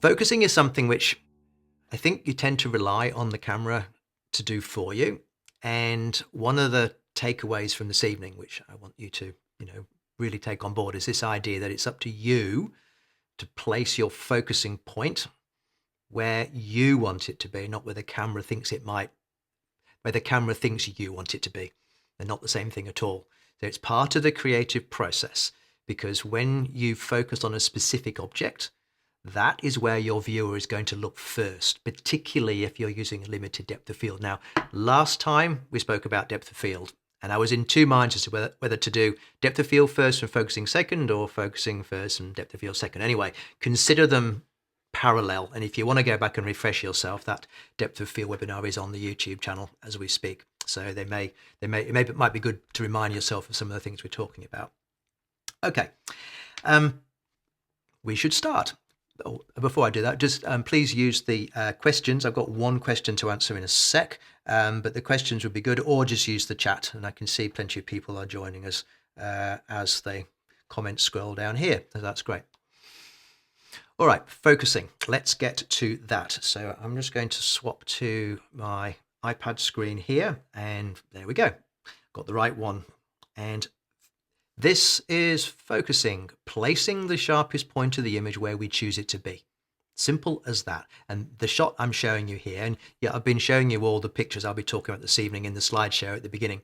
Focusing is something which I think you tend to rely on the camera to do for you. And one of the takeaways from this evening, which I want you to, really take on board, is this idea that it's up to you to place your focusing point where you want it to be, not where the camera thinks it might, where the camera thinks you want it to be. They're not the same thing at all. So it's part of the creative process, because when you focus on a specific object, that is where your viewer is going to look first, particularly if you're using a limited depth of field. Now, last time we spoke about depth of field, and I was in two minds as to whether to do depth of field first and focusing second, or focusing first and depth of field second. Anyway, consider them parallel. And if you want to go back and refresh yourself, that depth of field webinar is on the YouTube channel as we speak. So it might be good to remind yourself of some of the things we're talking about. Okay, we should start. Oh, before I do that, just please use the questions. I've got one question to answer in a sec, but the questions would be good, or just use the chat, and I can see plenty of people are joining us as the comments scroll down here. So that's great. All right, focusing. Let's get to that. So I'm just going to swap to my iPad screen here, and there we go. Got the right one. And this is focusing, placing the sharpest point of the image where we choose it to be. Simple as that. And the shot I'm showing you here, and yeah, I've been showing you all the pictures I'll be talking about this evening in the slideshow at the beginning.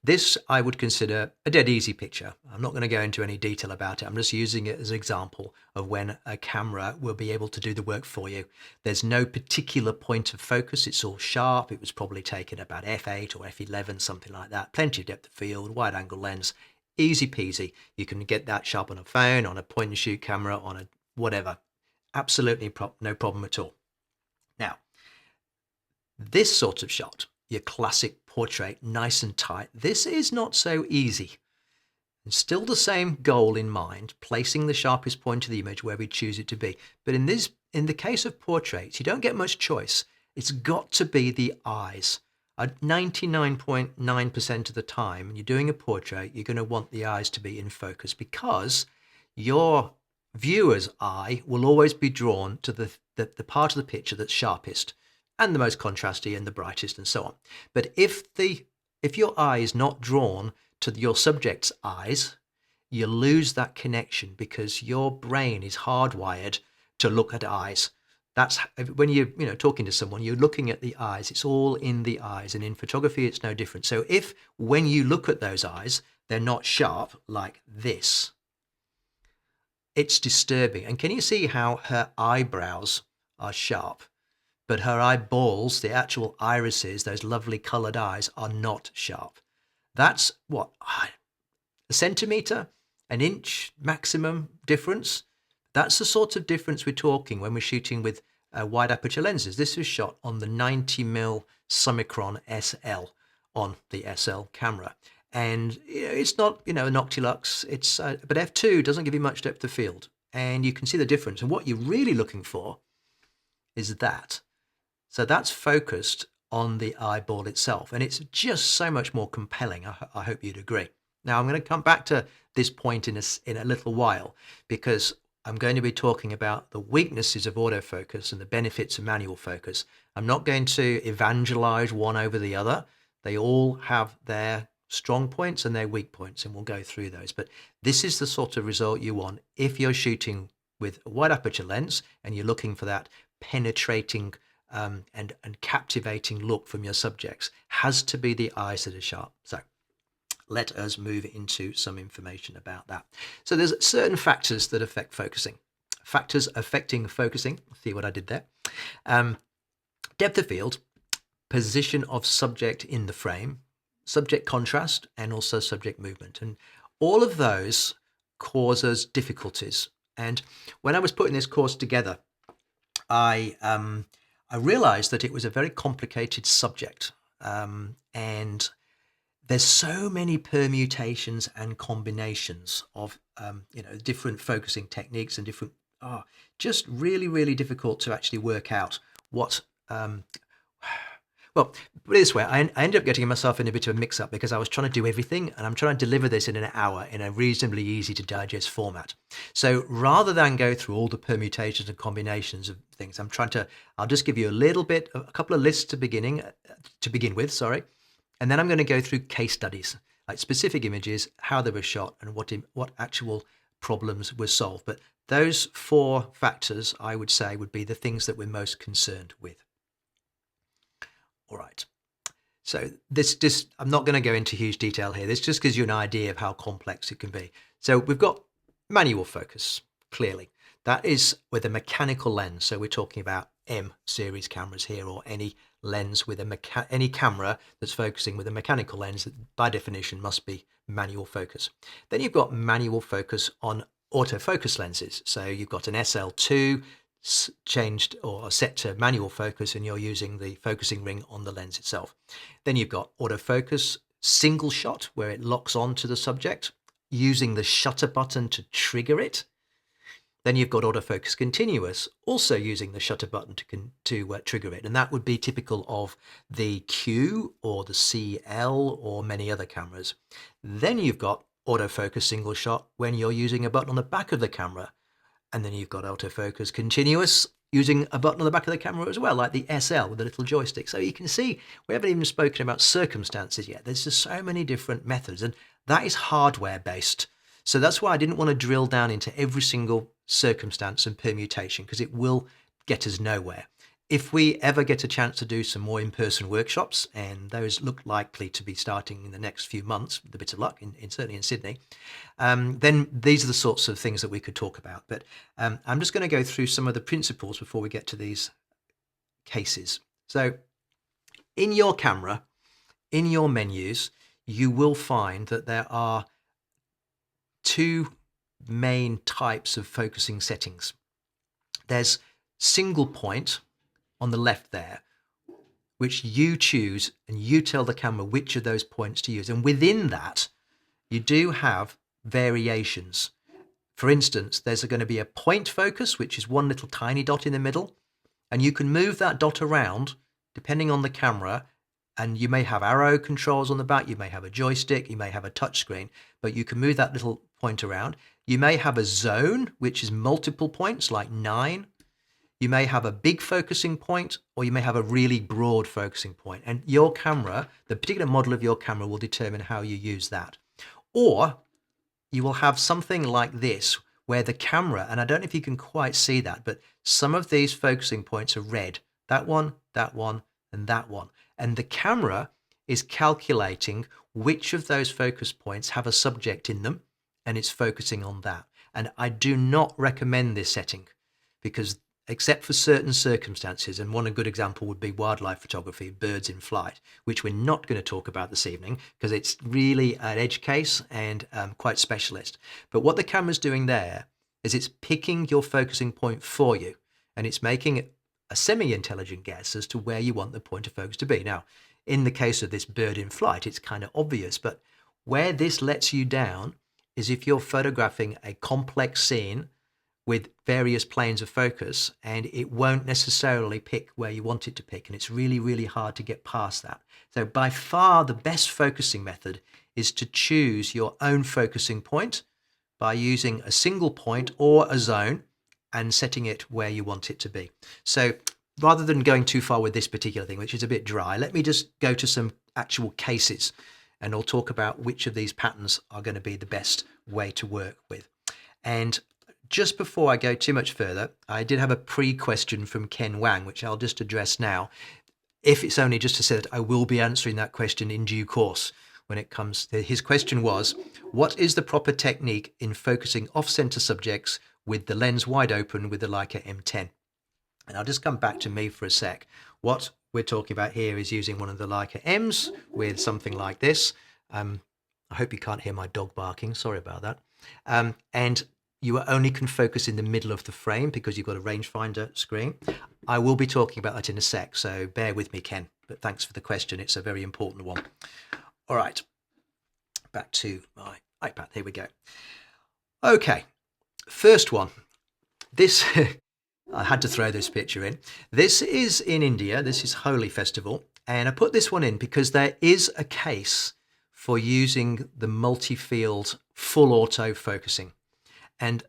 This I would consider a dead easy picture. I'm not going to go into any detail about it. I'm just using it as an example of when a camera will be able to do the work for you. There's no particular point of focus. It's all sharp. It was probably taken about f8 or f11, something like that. Plenty of depth of field, wide angle lens. Easy peasy. You can get that sharp on a phone, on a point and shoot camera, on a whatever. Absolutely no problem at all. Now, this sort of shot, your classic portrait, nice and tight, this is not so easy. And still the same goal in mind, placing the sharpest point of the image where we choose it to be. But in the case of portraits, you don't get much choice. It's got to be the eyes. At 99.9% of the time, when you're doing a portrait, you're going to want the eyes to be in focus, because your viewer's eye will always be drawn to the part of the picture that's sharpest and the most contrasty and the brightest and so on. But if your eye is not drawn to your subject's eyes, you lose that connection, because your brain is hardwired to look at eyes. That's when you're talking to someone, you're looking at the eyes. It's all in the eyes, and in photography it's no different. So if when you look at those eyes, they're not sharp like this, it's disturbing. And can you see how her eyebrows are sharp, but her eyeballs, the actual irises, those lovely colored eyes, are not sharp? That's what, a centimeter, an inch maximum difference. That's the sort of difference we're talking when we're shooting with wide aperture lenses. This was shot on the 90mm Summicron SL on the SL camera. And it's not, an Octilux, but f2 doesn't give you much depth of field. And you can see the difference. And what you're really looking for is that. So that's focused on the eyeball itself. And it's just so much more compelling. I hope you'd agree. Now, I'm going to come back to this point in a little while, because I'm going to be talking about the weaknesses of autofocus and the benefits of manual focus. I'm not going to evangelize one over the other. They all have their strong points and their weak points, and we'll go through those. But this is the sort of result you want if you're shooting with a wide aperture lens and you're looking for that penetrating and captivating look from your subjects. Has to be the eyes that are sharp. So let us move into some information about that. So there's certain factors that affect focusing. Factors affecting focusing. See what I did there? Depth of field, position of subject in the frame, subject contrast, and also subject movement. And all of those cause us difficulties. And when I was putting this course together, I realized that it was a very complicated subject. And there's so many permutations and combinations of, different focusing techniques and different, just really, really difficult to actually work out what Well, put it this way, I ended up getting myself in a bit of a mix-up because I was trying to do everything, and I'm trying to deliver this in an hour in a reasonably easy to digest format. So rather than go through all the permutations and combinations of things, I'll just give you a couple of lists to begin with, sorry, and then I'm going to go through case studies, like specific images, how they were shot, and what actual problems were solved. But those 4 factors, I would say, would be the things that we're most concerned with. All right. So I'm not going to go into huge detail here. This just gives you an idea of how complex it can be. So we've got manual focus, clearly. That is with a mechanical lens. So we're talking about M series cameras here, or any lens with any camera that's focusing with a mechanical lens that by definition must be manual focus. Then you've got manual focus on autofocus lenses. So you've got an SL2 changed or set to manual focus, and you're using the focusing ring on the lens itself. Then you've got autofocus single shot, where it locks on to the subject using the shutter button to trigger it. Then you've got autofocus continuous, also using the shutter button to trigger it, and that would be typical of the Q or the CL or many other cameras. Then you've got autofocus single shot when you're using a button on the back of the camera. And then you've got autofocus continuous using a button on the back of the camera as well, like the SL with the little joystick. So you can see we haven't even spoken about circumstances yet. There's just so many different methods, and that is hardware based. So that's why I didn't want to drill down into every single circumstance and permutation, because it will get us nowhere. If we ever get a chance to do some more in-person workshops, and those look likely to be starting in the next few months, with a bit of luck, certainly in Sydney, then these are the sorts of things that we could talk about. But I'm just going to go through some of the principles before we get to these cases. So in your camera, in your menus, you will find that there are 2 main types of focusing settings. There's single point on the left there, which you choose, and you tell the camera which of those points to use. And within that, you do have variations. For instance, there's going to be a point focus, which is one little tiny dot in the middle, and you can move that dot around depending on the camera, and you may have arrow controls on the back, you may have a joystick, you may have a touch screen, but you can move that little point around. You may have a zone, which is multiple points, like 9. You may have a big focusing point, or you may have a really broad focusing point. And your camera, the particular model of your camera, will determine how you use that. Or you will have something like this, where the camera, and I don't know if you can quite see that, but some of these focusing points are red. That one, and that one. And the camera is calculating which of those focus points have a subject in them, and it's focusing on that. And I do not recommend this setting, because except for certain circumstances, and one good example would be wildlife photography, birds in flight, which we're not going to talk about this evening because it's really an edge case and quite specialist. But what the camera's doing there is it's picking your focusing point for you, and it's making a semi-intelligent guess as to where you want the point of focus to be. Now, in the case of this bird in flight, it's kind of obvious, but where this lets you down is if you're photographing a complex scene with various planes of focus, and it won't necessarily pick where you want it to pick, and it's really, really hard to get past that. So by far the best focusing method is to choose your own focusing point by using a single point or a zone and setting it where you want it to be. So rather than going too far with this particular thing, which is a bit dry, let me just go to some actual cases, and I'll talk about which of these patterns are going to be the best way to work with. And just before I go too much further, I did have a pre-question from Ken Wang, which I'll just address now. If it's only just to say that I will be answering that question in due course when it comes to, his question was, what is the proper technique in focusing off-center subjects with the lens wide open with the Leica M10? And I'll just come back to me for a sec. What we're talking about here is using one of the Leica M's with something like this. I hope you can't hear my dog barking. Sorry about that. And you only can focus in the middle of the frame because you've got a rangefinder screen. I will be talking about that in a sec, so bear with me, Ken. But thanks for the question. It's a very important one. All right, back to my iPad. Here we go. Okay, first one. This, I had to throw this picture in. This is in India. This is Holi Festival. And I put this one in because there is a case for using the multi-field full auto focusing. And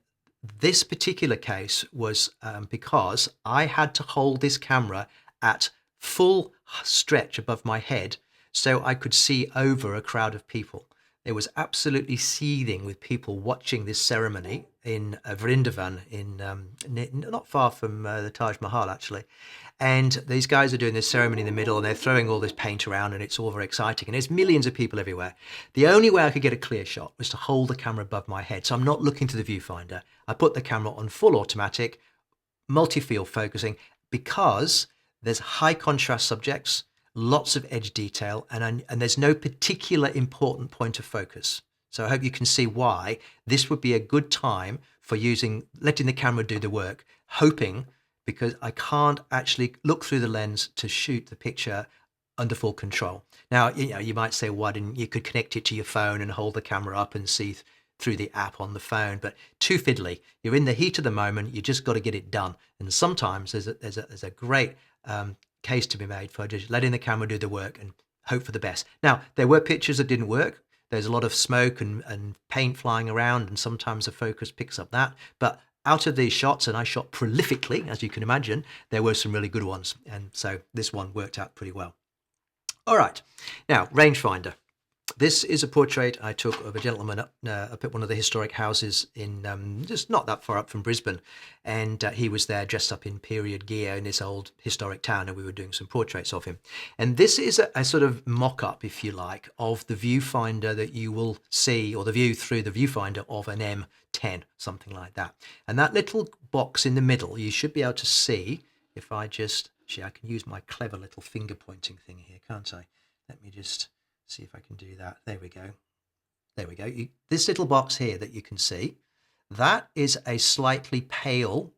this particular case was because I had to hold this camera at full stretch above my head so I could see over a crowd of people. It was absolutely seething with people watching this ceremony in Vrindavan, not far from the Taj Mahal, actually. And these guys are doing this ceremony in the middle, and they're throwing all this paint around, and it's all very exciting. And there's millions of people everywhere. The only way I could get a clear shot was to hold the camera above my head, so I'm not looking to the viewfinder. I put the camera on full automatic, multi-field focusing, because there's high contrast subjects, lots of edge detail, and there's no particular important point of focus. So I hope you can see why this would be a good time for letting the camera do the work, hoping, because I can't actually look through the lens to shoot the picture under full control. Now, you might say, why didn't you could connect it to your phone and hold the camera up and see through the app on the phone, but too fiddly. You're in the heat of the moment. You just got to get it done. And sometimes there's a great case to be made for just letting the camera do the work and hope for the best. Now, there were pictures that didn't work. There's a lot of smoke and paint flying around, and sometimes the focus picks up that. But out of these shots, and I shot prolifically, as you can imagine, there were some really good ones. And so this one worked out pretty well. All right, now, rangefinder. This is a portrait I took of a gentleman up at one of the historic houses in just not that far up from Brisbane. And he was there dressed up in period gear in this old historic town, and we were doing some portraits of him. And this is a sort of mock-up, if you like, of the viewfinder that you will see, or the view through the viewfinder of an M10, something like that. And that little box in the middle, you should be able to see, if I just, actually I can use my clever little finger pointing thing here, can't I? Let me just see if I can do that. There we go. There we go. This little box here that you can see, that is a slightly pale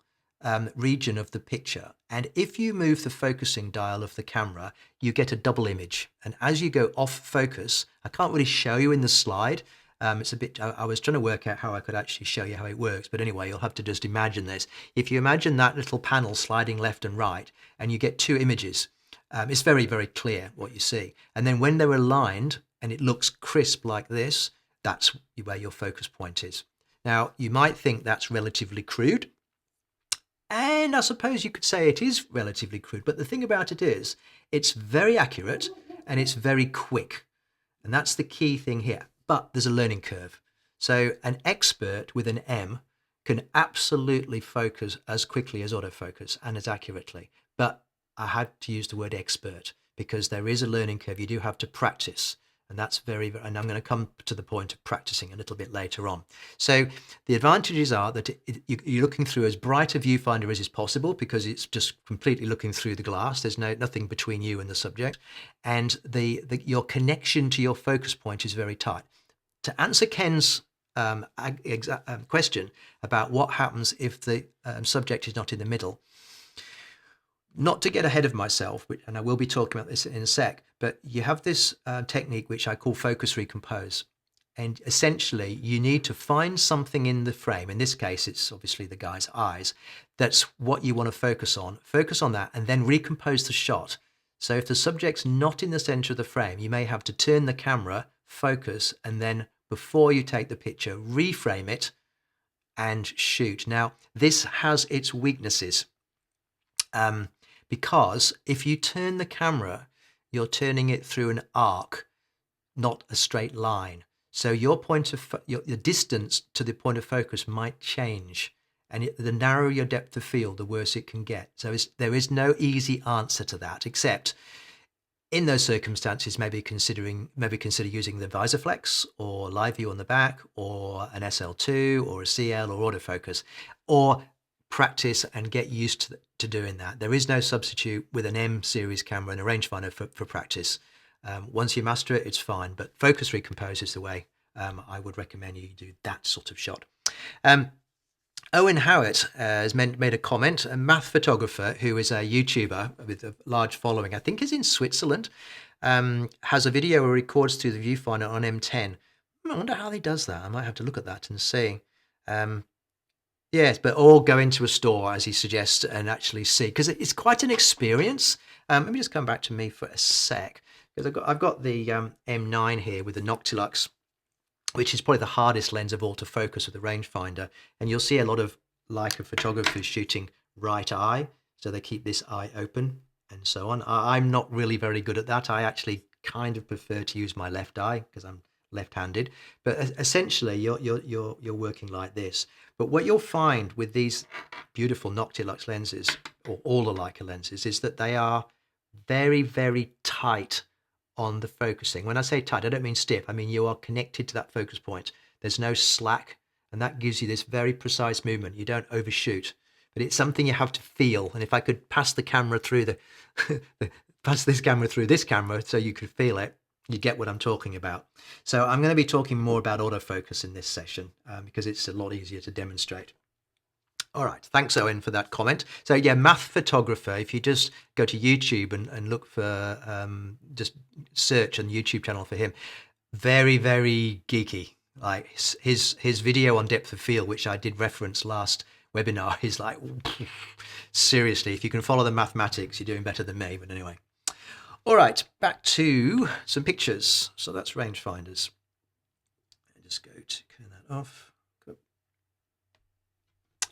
region of the picture. And if you move the focusing dial of the camera, you get a double image. And as you go off focus, I can't really show you in the slide. It's a bit, I was trying to work out how I could actually show you how it works. But anyway, you'll have to just imagine this. If you imagine that little panel sliding left and right, and you get two images, it's very, very clear what you see. And then when they're aligned and it looks crisp like this, that's where your focus point is. Now, you might think that's relatively crude. And I suppose you could say it is relatively crude. But the thing about it is, it's very accurate and it's very quick. And that's the key thing here. But there's a learning curve. So an expert with an M can absolutely focus as quickly as autofocus and as accurately. But I had to use the word expert because there is a learning curve. You do have to practice, and that's and I'm going to come to the point of practicing a little bit later on. So the advantages are that you're looking through as bright a viewfinder as is possible because it's just completely looking through the glass. There's nothing between you and the subject, and your connection to your focus point is very tight. To answer Ken's question about what happens if the subject is not in the middle, not to get ahead of myself, and I will be talking about this in a sec, but you have this technique which I call focus recompose. And essentially, you need to find something in the frame. In this case, it's obviously the guy's eyes. That's what you want to focus on. Focus on that and then recompose the shot. So if the subject's not in the center of the frame, you may have to turn the camera, focus, and then before you take the picture, reframe it and shoot. Now, this has its weaknesses. Because if you turn the camera, you're turning it through an arc, not a straight line. So your your distance to the point of focus might change, and the narrower your depth of field, the worse it can get. So there is no easy answer to that, except in those circumstances, maybe consider using the visor flex or live view on the back, or an SL2 or a CL or autofocus, or practice and get used to doing that. There is no substitute with an M series camera and a rangefinder for practice. Once you master it, it's fine, but focus recompose is the way I would recommend you do that sort of shot. Owen Howitt has made a comment. A math photographer who is a YouTuber with a large following, I think is in Switzerland, has a video where he records through the viewfinder on M10. I wonder how he does that. I might have to look at that and see. Yes, but or go into a store, as he suggests, and actually see, because it's quite an experience. Let me just come back to me for a sec, because I've got the M9 here with the Noctilux, which is probably the hardest lens of autofocus with the rangefinder. And you'll see a lot of Leica photographers shooting right eye, so they keep this eye open and so on. I'm not really very good at that. I actually kind of prefer to use my left eye because I'm left-handed. But essentially, you're working like this. But what you'll find with these beautiful Noctilux lenses, or all the Leica lenses, is that they are very, very tight on the focusing. When I say tight, I don't mean stiff. I mean you are connected to that focus point. There's no slack, and that gives you this very precise movement. You don't overshoot, but it's something you have to feel. And if I could pass the camera through pass this camera through this camera so you could feel it, you get what I'm talking about. So I'm going to be talking more about autofocus in this session because it's a lot easier to demonstrate. All right, thanks Owen for that comment. So yeah, math photographer, if you just go to YouTube and look for, just search on the YouTube channel for him, very, very geeky. Like his video on depth of field, which I did reference last webinar, is like, seriously, if you can follow the mathematics, you're doing better than me, but anyway. All right, back to some pictures. So that's rangefinders. Just go to turn that off.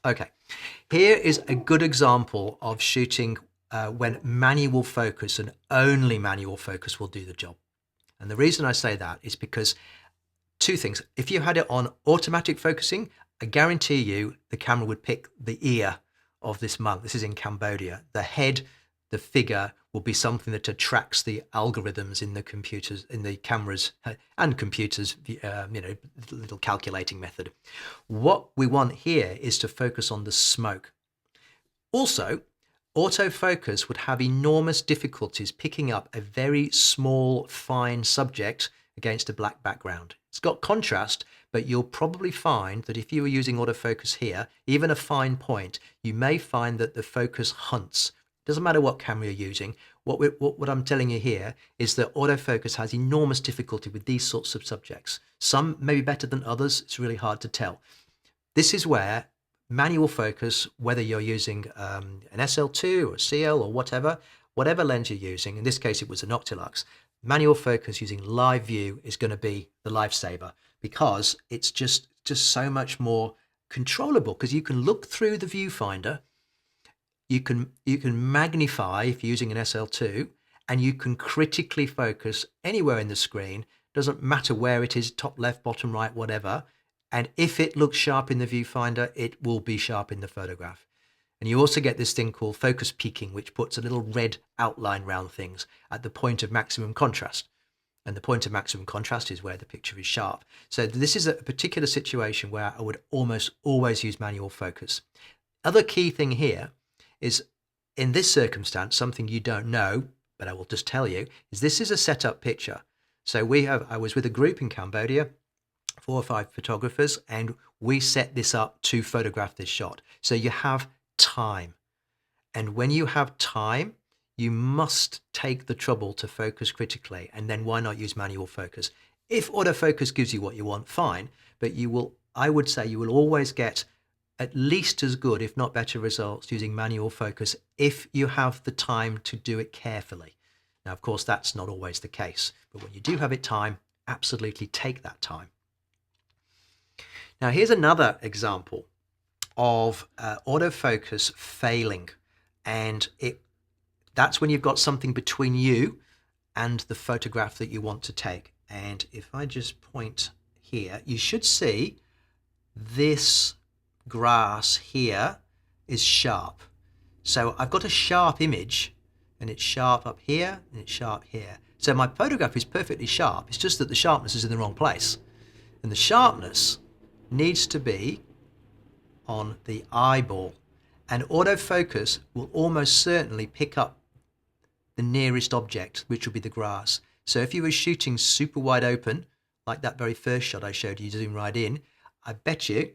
Okay, here is a good example of shooting when manual focus and only manual focus will do the job. And the reason I say that is because two things. If you had it on automatic focusing, I guarantee you the camera would pick the ear of this monk. This is in Cambodia. The head, the figure will be something that attracts the algorithms in the computers, in the cameras and computers, little calculating method. What we want here is to focus on the smoke. Also, autofocus would have enormous difficulties picking up a very small, fine subject against a black background. It's got contrast, but you'll probably find that if you were using autofocus here, even a fine point, you may find that the focus hunts. Doesn't matter what camera you're using. What I'm telling you here is that autofocus has enormous difficulty with these sorts of subjects. Some may be better than others. It's really hard to tell. This is where manual focus, whether you're using an SL2 or CL or whatever lens you're using, in this case it was a Noctilux, manual focus using live view is going to be the lifesaver because it's just so much more controllable because you can look through the viewfinder. You can magnify if you're using an SL2, and you can critically focus anywhere in the screen. Doesn't matter where it is, top left, bottom right, whatever. And if it looks sharp in the viewfinder, it will be sharp in the photograph. And you also get this thing called focus peaking, which puts a little red outline around things at the point of maximum contrast. And the point of maximum contrast is where the picture is sharp. So this is a particular situation where I would almost always use manual focus. Other key thing here is in this circumstance, something you don't know, but I will just tell you, is this is a setup picture. So I was with a group in Cambodia, 4 or 5 photographers, and we set this up to photograph this shot. So you have time. And when you have time, you must take the trouble to focus critically. And then why not use manual focus? If autofocus gives you what you want, fine. But I would say you will always get at least as good, if not better results using manual focus if you have the time to do it carefully. Now, of course, that's not always the case, but when you do have it time, absolutely take that time. Now, here's another example of autofocus failing, and that's when you've got something between you and the photograph that you want to take. And if I just point here, you should see this grass here is sharp. So I've got a sharp image, and it's sharp up here and it's sharp here. So my photograph is perfectly sharp. It's just that the sharpness is in the wrong place. And the sharpness needs to be on the eyeball. And autofocus will almost certainly pick up the nearest object, which will be the grass. So if you were shooting super wide open, like that very first shot I showed you, zoom right in, I bet you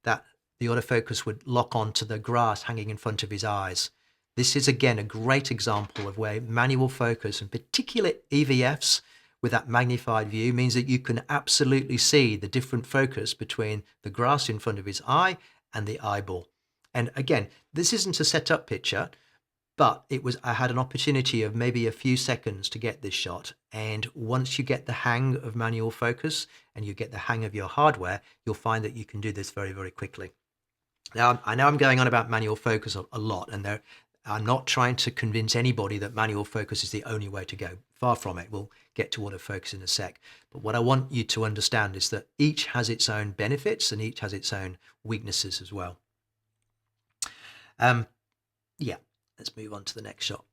that the autofocus would lock on to the grass hanging in front of his eyes. This is, again, a great example of where manual focus, and particular EVFs with that magnified view, means that you can absolutely see the different focus between the grass in front of his eye and the eyeball. And again, this isn't a setup picture, but I had an opportunity of maybe a few seconds to get this shot. And once you get the hang of manual focus and you get the hang of your hardware, you'll find that you can do this very, very quickly. Now, I know I'm going on about manual focus a lot, and I'm not trying to convince anybody that manual focus is the only way to go. Far from it. We'll get to autofocus in a sec. But what I want you to understand is that each has its own benefits and each has its own weaknesses as well. Yeah, let's move on to the next shot.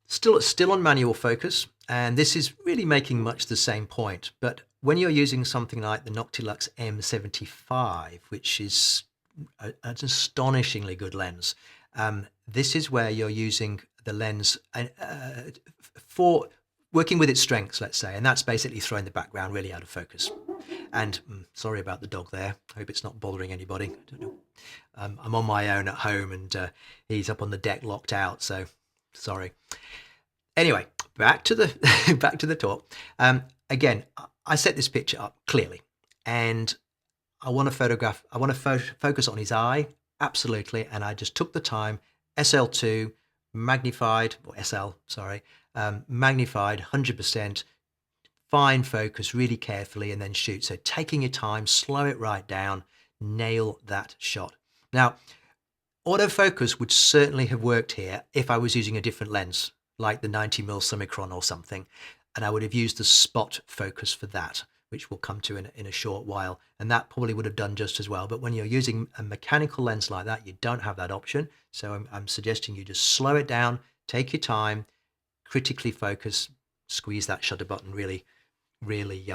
Still on manual focus, and this is really making much the same point. But when you're using something like the Noctilux M75, which is an astonishingly good lens, this is where you're using the lens for working with its strengths, let's say, and that's basically throwing the background really out of focus. And sorry about the dog there. I hope it's not bothering anybody. I don't know. I'm on my own at home, and he's up on the deck locked out, so sorry. Anyway, back to the back to the talk. Again, I set this picture up clearly, and I want to focus on his eye, absolutely, and I just took the time, SL2, magnified, or SL, sorry, magnified 100%, fine focus really carefully, and then shoot. So taking your time, slow it right down, nail that shot. Now, autofocus would certainly have worked here if I was using a different lens, like the 90mm Summicron or something, and I would have used the spot focus for that, which we'll come to in a short while, and that probably would have done just as well. But when you're using a mechanical lens like that, you don't have that option. So I'm suggesting you just slow it down, take your time, critically focus, squeeze that shutter button really, really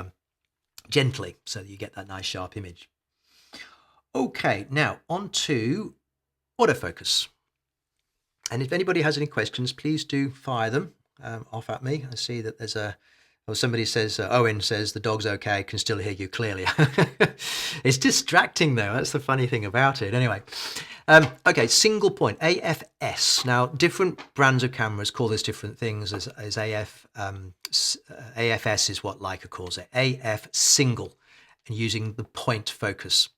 gently so that you get that nice sharp image. Okay, now on to autofocus. And if anybody has any questions, please do fire them off at me. I see that there's somebody says, Owen says the dog's okay, can still hear you clearly. It's distracting though, that's the funny thing about it. Anyway, okay, single point, AFS. Now, different brands of cameras call this different things as AFS is what Leica calls it, AF single, and using the point focus.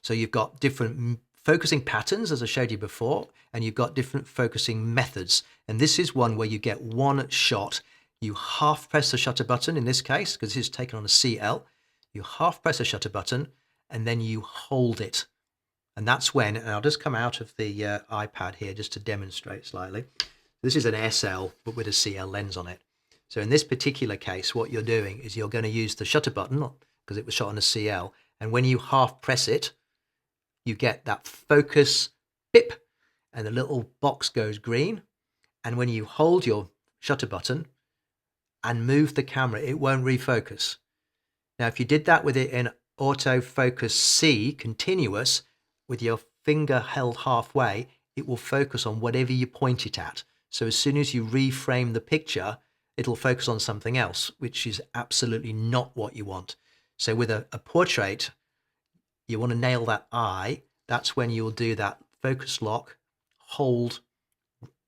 So you've got different focusing patterns, as I showed you before, and you've got different focusing methods. And this is one where you get one shot. You half press the shutter button in this case, because this is taken on a CL. You half press the shutter button and then you hold it. And that's when, and I'll just come out of the iPad here just to demonstrate slightly. This is an SL, but with a CL lens on it. So in this particular case, what you're doing is you're going to use the shutter button, because it was shot on a CL. And when you half press it, you get that focus bip, and the little box goes green. And when you hold your shutter button and move the camera, it won't refocus. Now, if you did that with it in autofocus C, continuous, with your finger held halfway, it will focus on whatever you point it at. So as soon as you reframe the picture, it'll focus on something else, which is absolutely not what you want. So with a portrait, you want to nail that eye. That's when you'll do that focus lock, hold,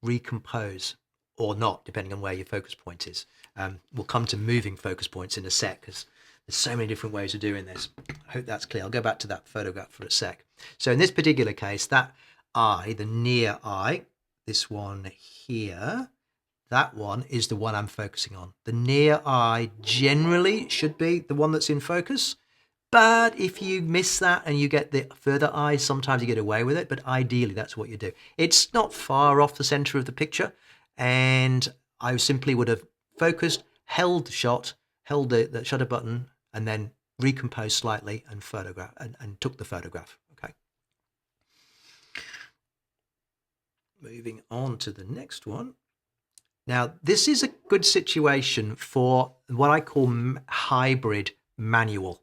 recompose, or not, depending on where your focus point is. We'll come to moving focus points in a sec, because there's so many different ways of doing this. I hope that's clear. I'll go back to that photograph for a sec. So in this particular case, that eye, the near eye, this one here, that one is the one I'm focusing on. The near eye generally should be the one that's in focus. But if you miss that and you get the further eye, sometimes you get away with it. But ideally, that's what you do. It's not far off the center of the picture. And I simply would have focused, held the shot, held the shutter button, and then recomposed slightly and photograph and took the photograph. Okay. Moving on to the next one. Now, this is a good situation for what I call hybrid manual.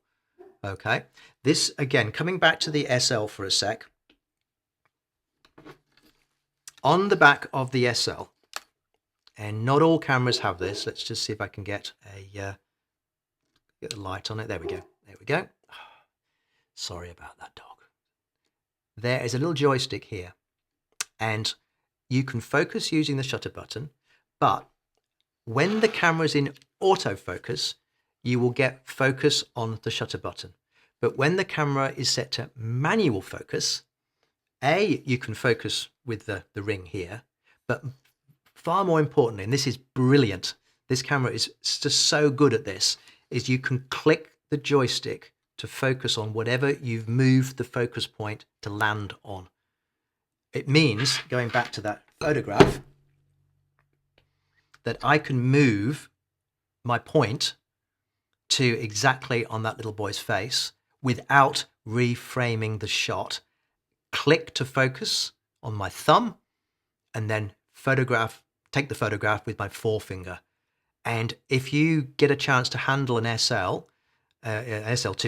Okay, this again, coming back to the SL for a sec. On the back of the SL, and not all cameras have this. Let's just see if I can get the light on it. There we go. There we go. Sorry about that dog. There is a little joystick here, and you can focus using the shutter button, but when the camera is in autofocus, you will get focus on the shutter button. But when the camera is set to manual focus, You can focus with the ring here, but far more importantly, and this is brilliant, this camera is just so good at this, is you can click the joystick to focus on whatever you've moved the focus point to land on. It means, going back to that photograph, that I can move my point to exactly on that little boy's face without reframing the shot. Click to focus on my thumb and then take the photograph with my forefinger. And if you get a chance to handle an SL2,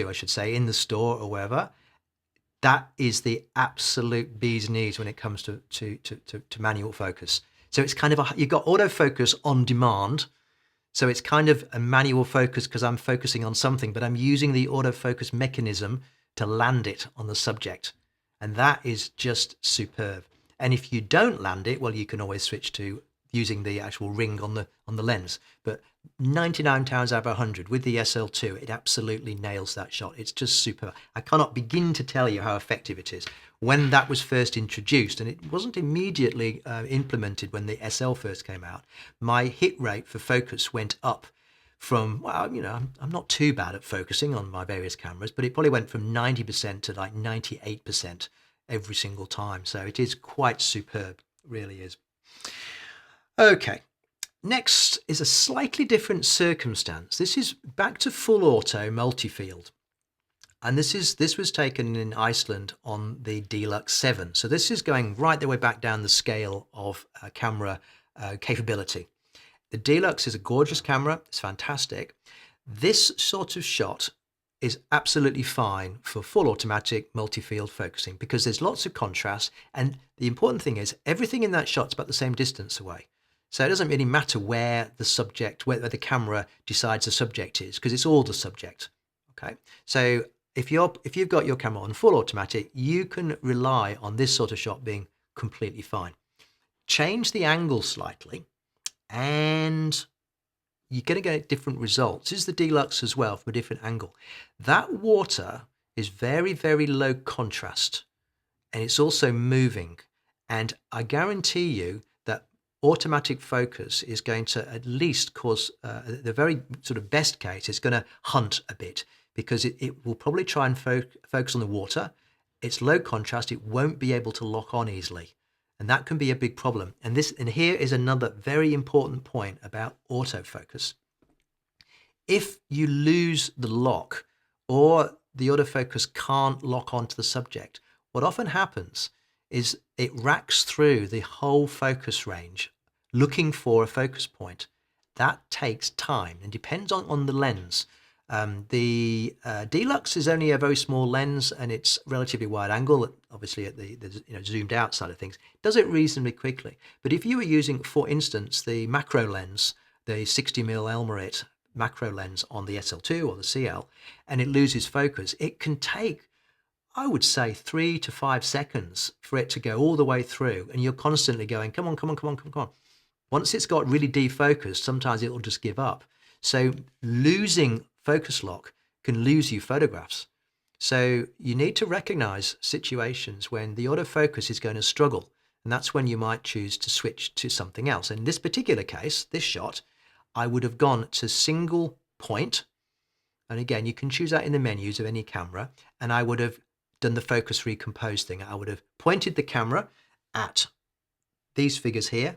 I should say, in the store or wherever, that is the absolute bee's knees when it comes to manual focus. So it's kind of you've got autofocus on demand. So it's kind of a manual focus because I'm focusing on something, but I'm using the autofocus mechanism to land it on the subject. And that is just superb. And if you don't land it, well, you can always switch to using the actual ring on the lens. But 99 times out of 100 with the SL2, it absolutely nails that shot. It's just super. I cannot begin to tell you how effective it is. When that was first introduced, and it wasn't immediately implemented when the SL first came out, my hit rate for focus went up from, well, you know, I'm not too bad at focusing on my various cameras, but it probably went from 90% to like 98% every single time. So it is quite superb, it really is. Okay, next is a slightly different circumstance. This is back to full auto multi-field. And this was taken in Iceland on the Deluxe 7. So this is going right the way back down the scale of camera capability. The Deluxe is a gorgeous camera. It's fantastic. This sort of shot is absolutely fine for full automatic multi-field focusing because there's lots of contrast. And the important thing is everything in that shot's about the same distance away. So it doesn't really matter where the camera decides the subject is, because it's all the subject. Okay. So if you've got your camera on full automatic, you can rely on this sort of shot being completely fine. Change the angle slightly and you're going to get different results. This is the Deluxe as well from a different angle. That water is very, very low contrast and it's also moving. And I guarantee you that automatic focus is going to at least cause, the very sort of best case, it's going to hunt a bit because it will probably try and focus on the water. It's low contrast. It won't be able to lock on easily. And that can be a big problem. And here is another very important point about autofocus. If you lose the lock or the autofocus can't lock onto the subject, what often happens is it racks through the whole focus range looking for a focus point. That takes time and depends on the lens. The Deluxe is only a very small lens and it's relatively wide angle, obviously at the zoomed out side of things. It does it reasonably quickly. But if you were using, for instance, the macro lens, the 60mm Elmarit macro lens on the SL2 or the CL, and it loses focus, it can take, I would say, 3 to 5 seconds for it to go all the way through. And you're constantly going, come on, come on, come on, come on. Once it's got really defocused, sometimes it will just give up. So losing focus lock can lose you photographs. So you need to recognize situations when the autofocus is going to struggle. And that's when you might choose to switch to something else. In this particular case, this shot, I would have gone to single point. And again, you can choose that in the menus of any camera. And I would have done the focus recompose thing. I would have pointed the camera at these figures here,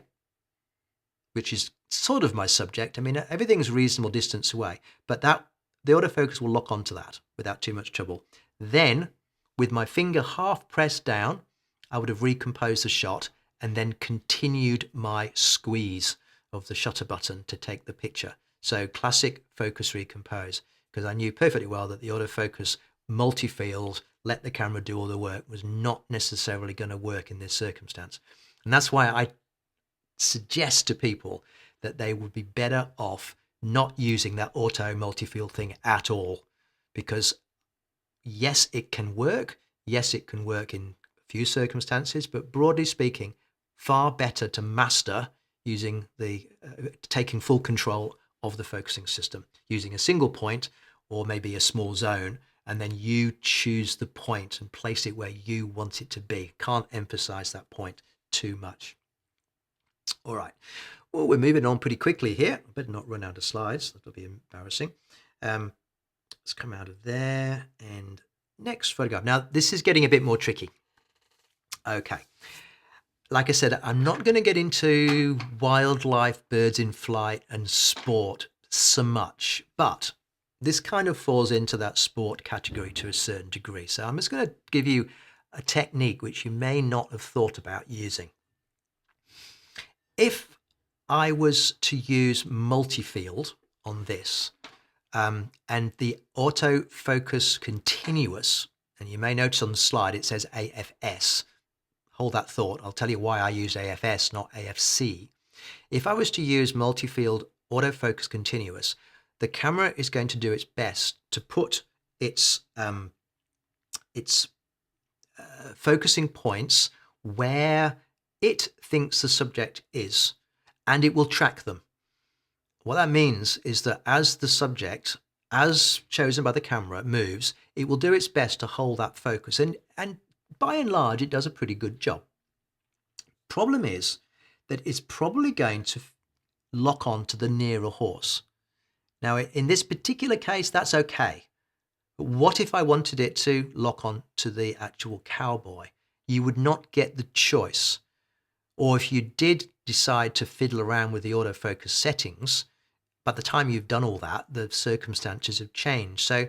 which is sort of my subject. I mean, everything's reasonable distance away, but the autofocus will lock onto that without too much trouble. Then, with my finger half pressed down, I would have recomposed the shot and then continued my squeeze of the shutter button to take the picture. So classic focus recompose, because I knew perfectly well that the autofocus multi-field, let the camera do all the work, was not necessarily going to work in this circumstance. And that's why I suggest to people that they would be better off not using that auto multi-field thing at all, because yes, it can work. Yes, it can work in a few circumstances, but broadly speaking, far better to master using taking full control of the focusing system, using a single point or maybe a small zone and then you choose the point and place it where you want it to be. Can't emphasize that point too much. All right. Well, we're moving on pretty quickly here. I better not run out of slides. That'll be embarrassing. Let's come out of there and next photograph. Now, this is getting a bit more tricky. Okay. Like I said, I'm not going to get into wildlife, birds in flight and sport so much, but this kind of falls into that sport category to a certain degree. So I'm just going to give you a technique which you may not have thought about using. If I was to use multi-field on this and the autofocus continuous, and you may notice on the slide it says AFS. Hold that thought. I'll tell you why I use AFS, not AFC. If I was to use multi-field autofocus continuous, the camera is going to do its best to put its focusing points where it thinks the subject is, and it will track them. What that means is that as the subject, as chosen by the camera, moves, it will do its best to hold that focus. And by and large, it does a pretty good job. Problem is that it's probably going to lock on to the nearer horse. Now, in this particular case, that's okay. But what if I wanted it to lock on to the actual cowboy? You would not get the choice. Or if you did decide to fiddle around with the autofocus settings, by the time you've done all that, the circumstances have changed. So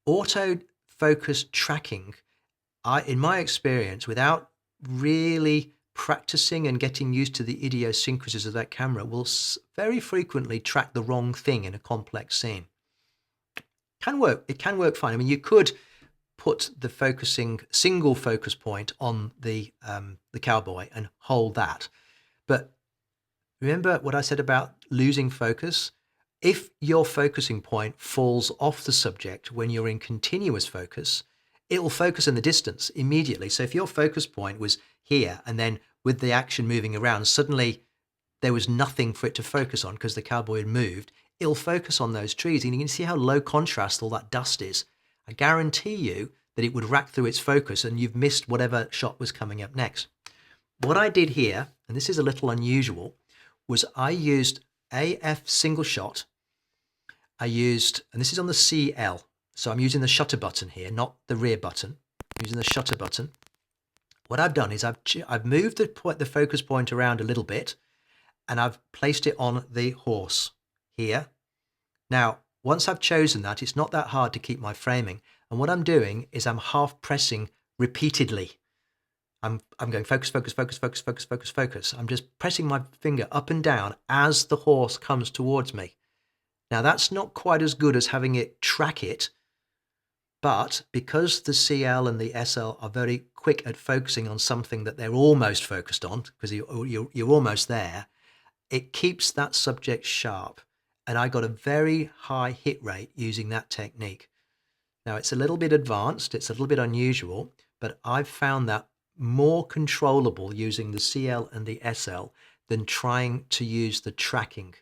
autofocus tracking, in my experience, without really practicing and getting used to the idiosyncrasies of that camera, will very frequently track the wrong thing in a complex scene. Can work. It can work fine. I mean, you could put the single focus point on the cowboy and hold that. But remember what I said about losing focus? If your focusing point falls off the subject when you're in continuous focus, it will focus in the distance immediately. So if your focus point was here and then with the action moving around, suddenly there was nothing for it to focus on because the cowboy had moved, it'll focus on those trees. And you can see how low contrast all that dust is. I guarantee you that it would rack through its focus and you've missed whatever shot was coming up next. What I did here, and this is a little unusual, was I used AF single shot. I used, and this is on the CL, so I'm using the shutter button here, not the rear button. I'm using the shutter button. What I've done is I've moved the focus point around a little bit, and I've placed it on the horse here. Now, once I've chosen that, it's not that hard to keep my framing. And what I'm doing is I'm half pressing repeatedly. I'm going focus, focus, focus, focus, focus, focus, focus. I'm just pressing my finger up and down as the horse comes towards me. Now, that's not quite as good as having it track it, but because the CL and the SL are very quick at focusing on something that they're almost focused on, because you're almost there, it keeps that subject sharp. And I got a very high hit rate using that technique. Now, it's a little bit advanced, it's a little bit unusual, but I've found that more controllable using the CL and the SL than trying to use the tracking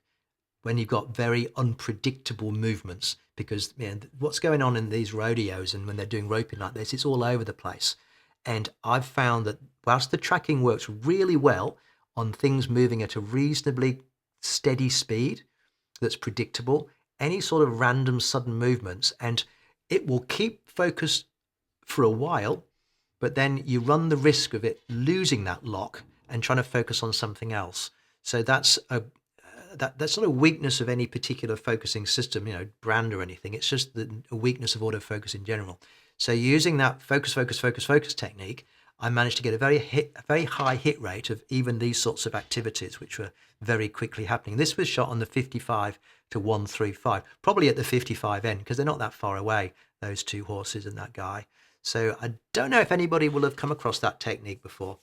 when you've got very unpredictable movements, because what's going on in these rodeos and when they're doing roping like this, it's all over the place. And I've found that whilst the tracking works really well on things moving at a reasonably steady speed that's predictable, any sort of random sudden movements, and it will keep focus for a while, but then you run the risk of it losing that lock and trying to focus on something else. So that's that's not a weakness of any particular focusing system, brand or anything. It's just a weakness of autofocus in general. So using that focus, focus, focus, focus technique, I managed to get a very high hit rate of even these sorts of activities, which were very quickly happening. This was shot on the 55 to 135, probably at the 55 end, because they're not that far away, those two horses and that guy. So I don't know if anybody will have come across that technique before.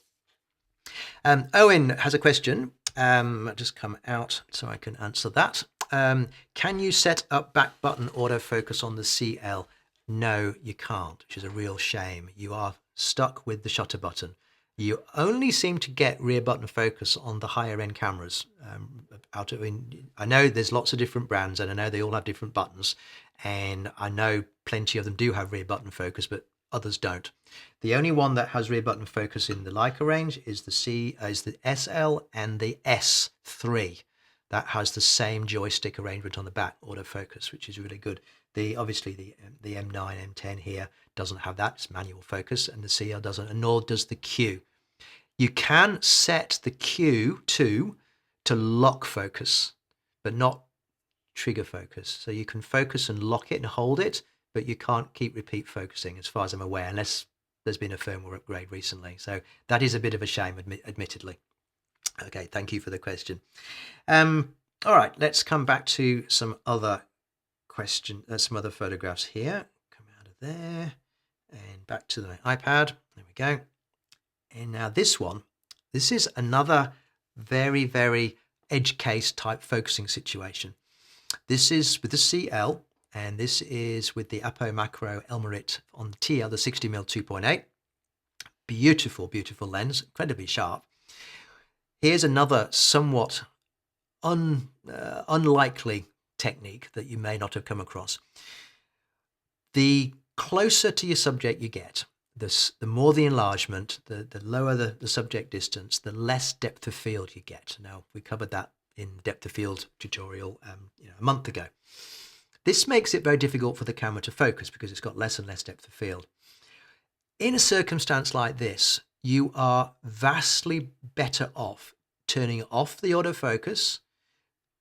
Owen has a question. I'll just come out so I can answer that. Can you set up back button autofocus on the CL? No, you can't, which is a real shame. You are stuck with the shutter button. You only seem to get rear button focus on the higher end cameras. I know there's lots of different brands and I know they all have different buttons. and I know plenty of them do have rear button focus, but others don't. The only one that has rear button focus in the Leica range is the SL and the S3. That has the same joystick arrangement on the back, autofocus, which is really good. Obviously the M9, M10 here doesn't have that. It's manual focus, and the CL doesn't, and nor does the Q. You can set the Q to lock focus, but not trigger focus. So you can focus and lock it and hold it, but you can't keep repeat focusing, as far as I'm aware, unless there's been a firmware upgrade recently. So that is a bit of a shame, admittedly. Okay, thank you for the question. All right, let's come back to some other some other photographs here. Come out of there and back to the iPad. There we go. And now this is another very, very edge case type focusing situation. This is with the CL, and this is with the Apo Macro Elmarit on the TL, the 60mm 2.8. Beautiful, beautiful lens, incredibly sharp. Here's another somewhat unlikely technique that you may not have come across. The closer to your subject you get, the more the enlargement, the lower the subject distance, the less depth of field you get. Now, we covered that in the depth of field tutorial a month ago. This makes it very difficult for the camera to focus because it's got less and less depth of field. In a circumstance like this, you are vastly better off turning off the autofocus,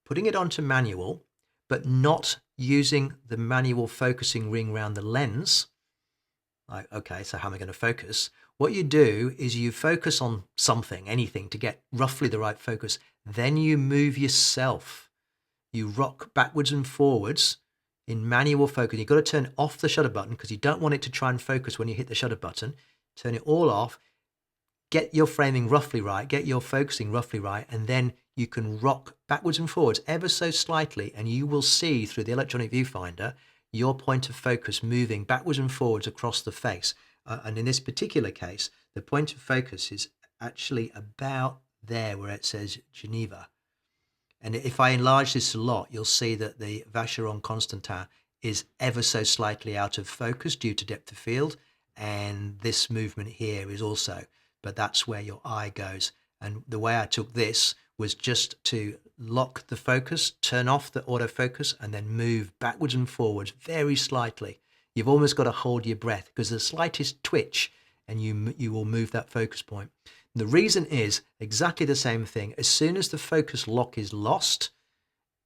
putting it onto manual, but not using the manual focusing ring around the lens. Like, okay, so how am I going to focus? What you do is you focus on something, anything, to get roughly the right focus. Then you move yourself. You rock backwards and forwards in manual focus. You've got to turn off the shutter button because you don't want it to try and focus when you hit the shutter button. Turn it all off. Get your framing roughly right. Get your focusing roughly right. And then you can rock backwards and forwards ever so slightly, and you will see through the electronic viewfinder your point of focus moving backwards and forwards across the face. And in this particular case, the point of focus is actually about there where it says Geneva. And if I enlarge this a lot, you'll see that the Vacheron Constantin is ever so slightly out of focus due to depth of field. And this movement here is also, but that's where your eye goes. And the way I took this was just to lock the focus, turn off the autofocus, and then move backwards and forwards very slightly. You've almost got to hold your breath because the slightest twitch and you will move that focus point. And the reason is exactly the same thing. As soon as the focus lock is lost,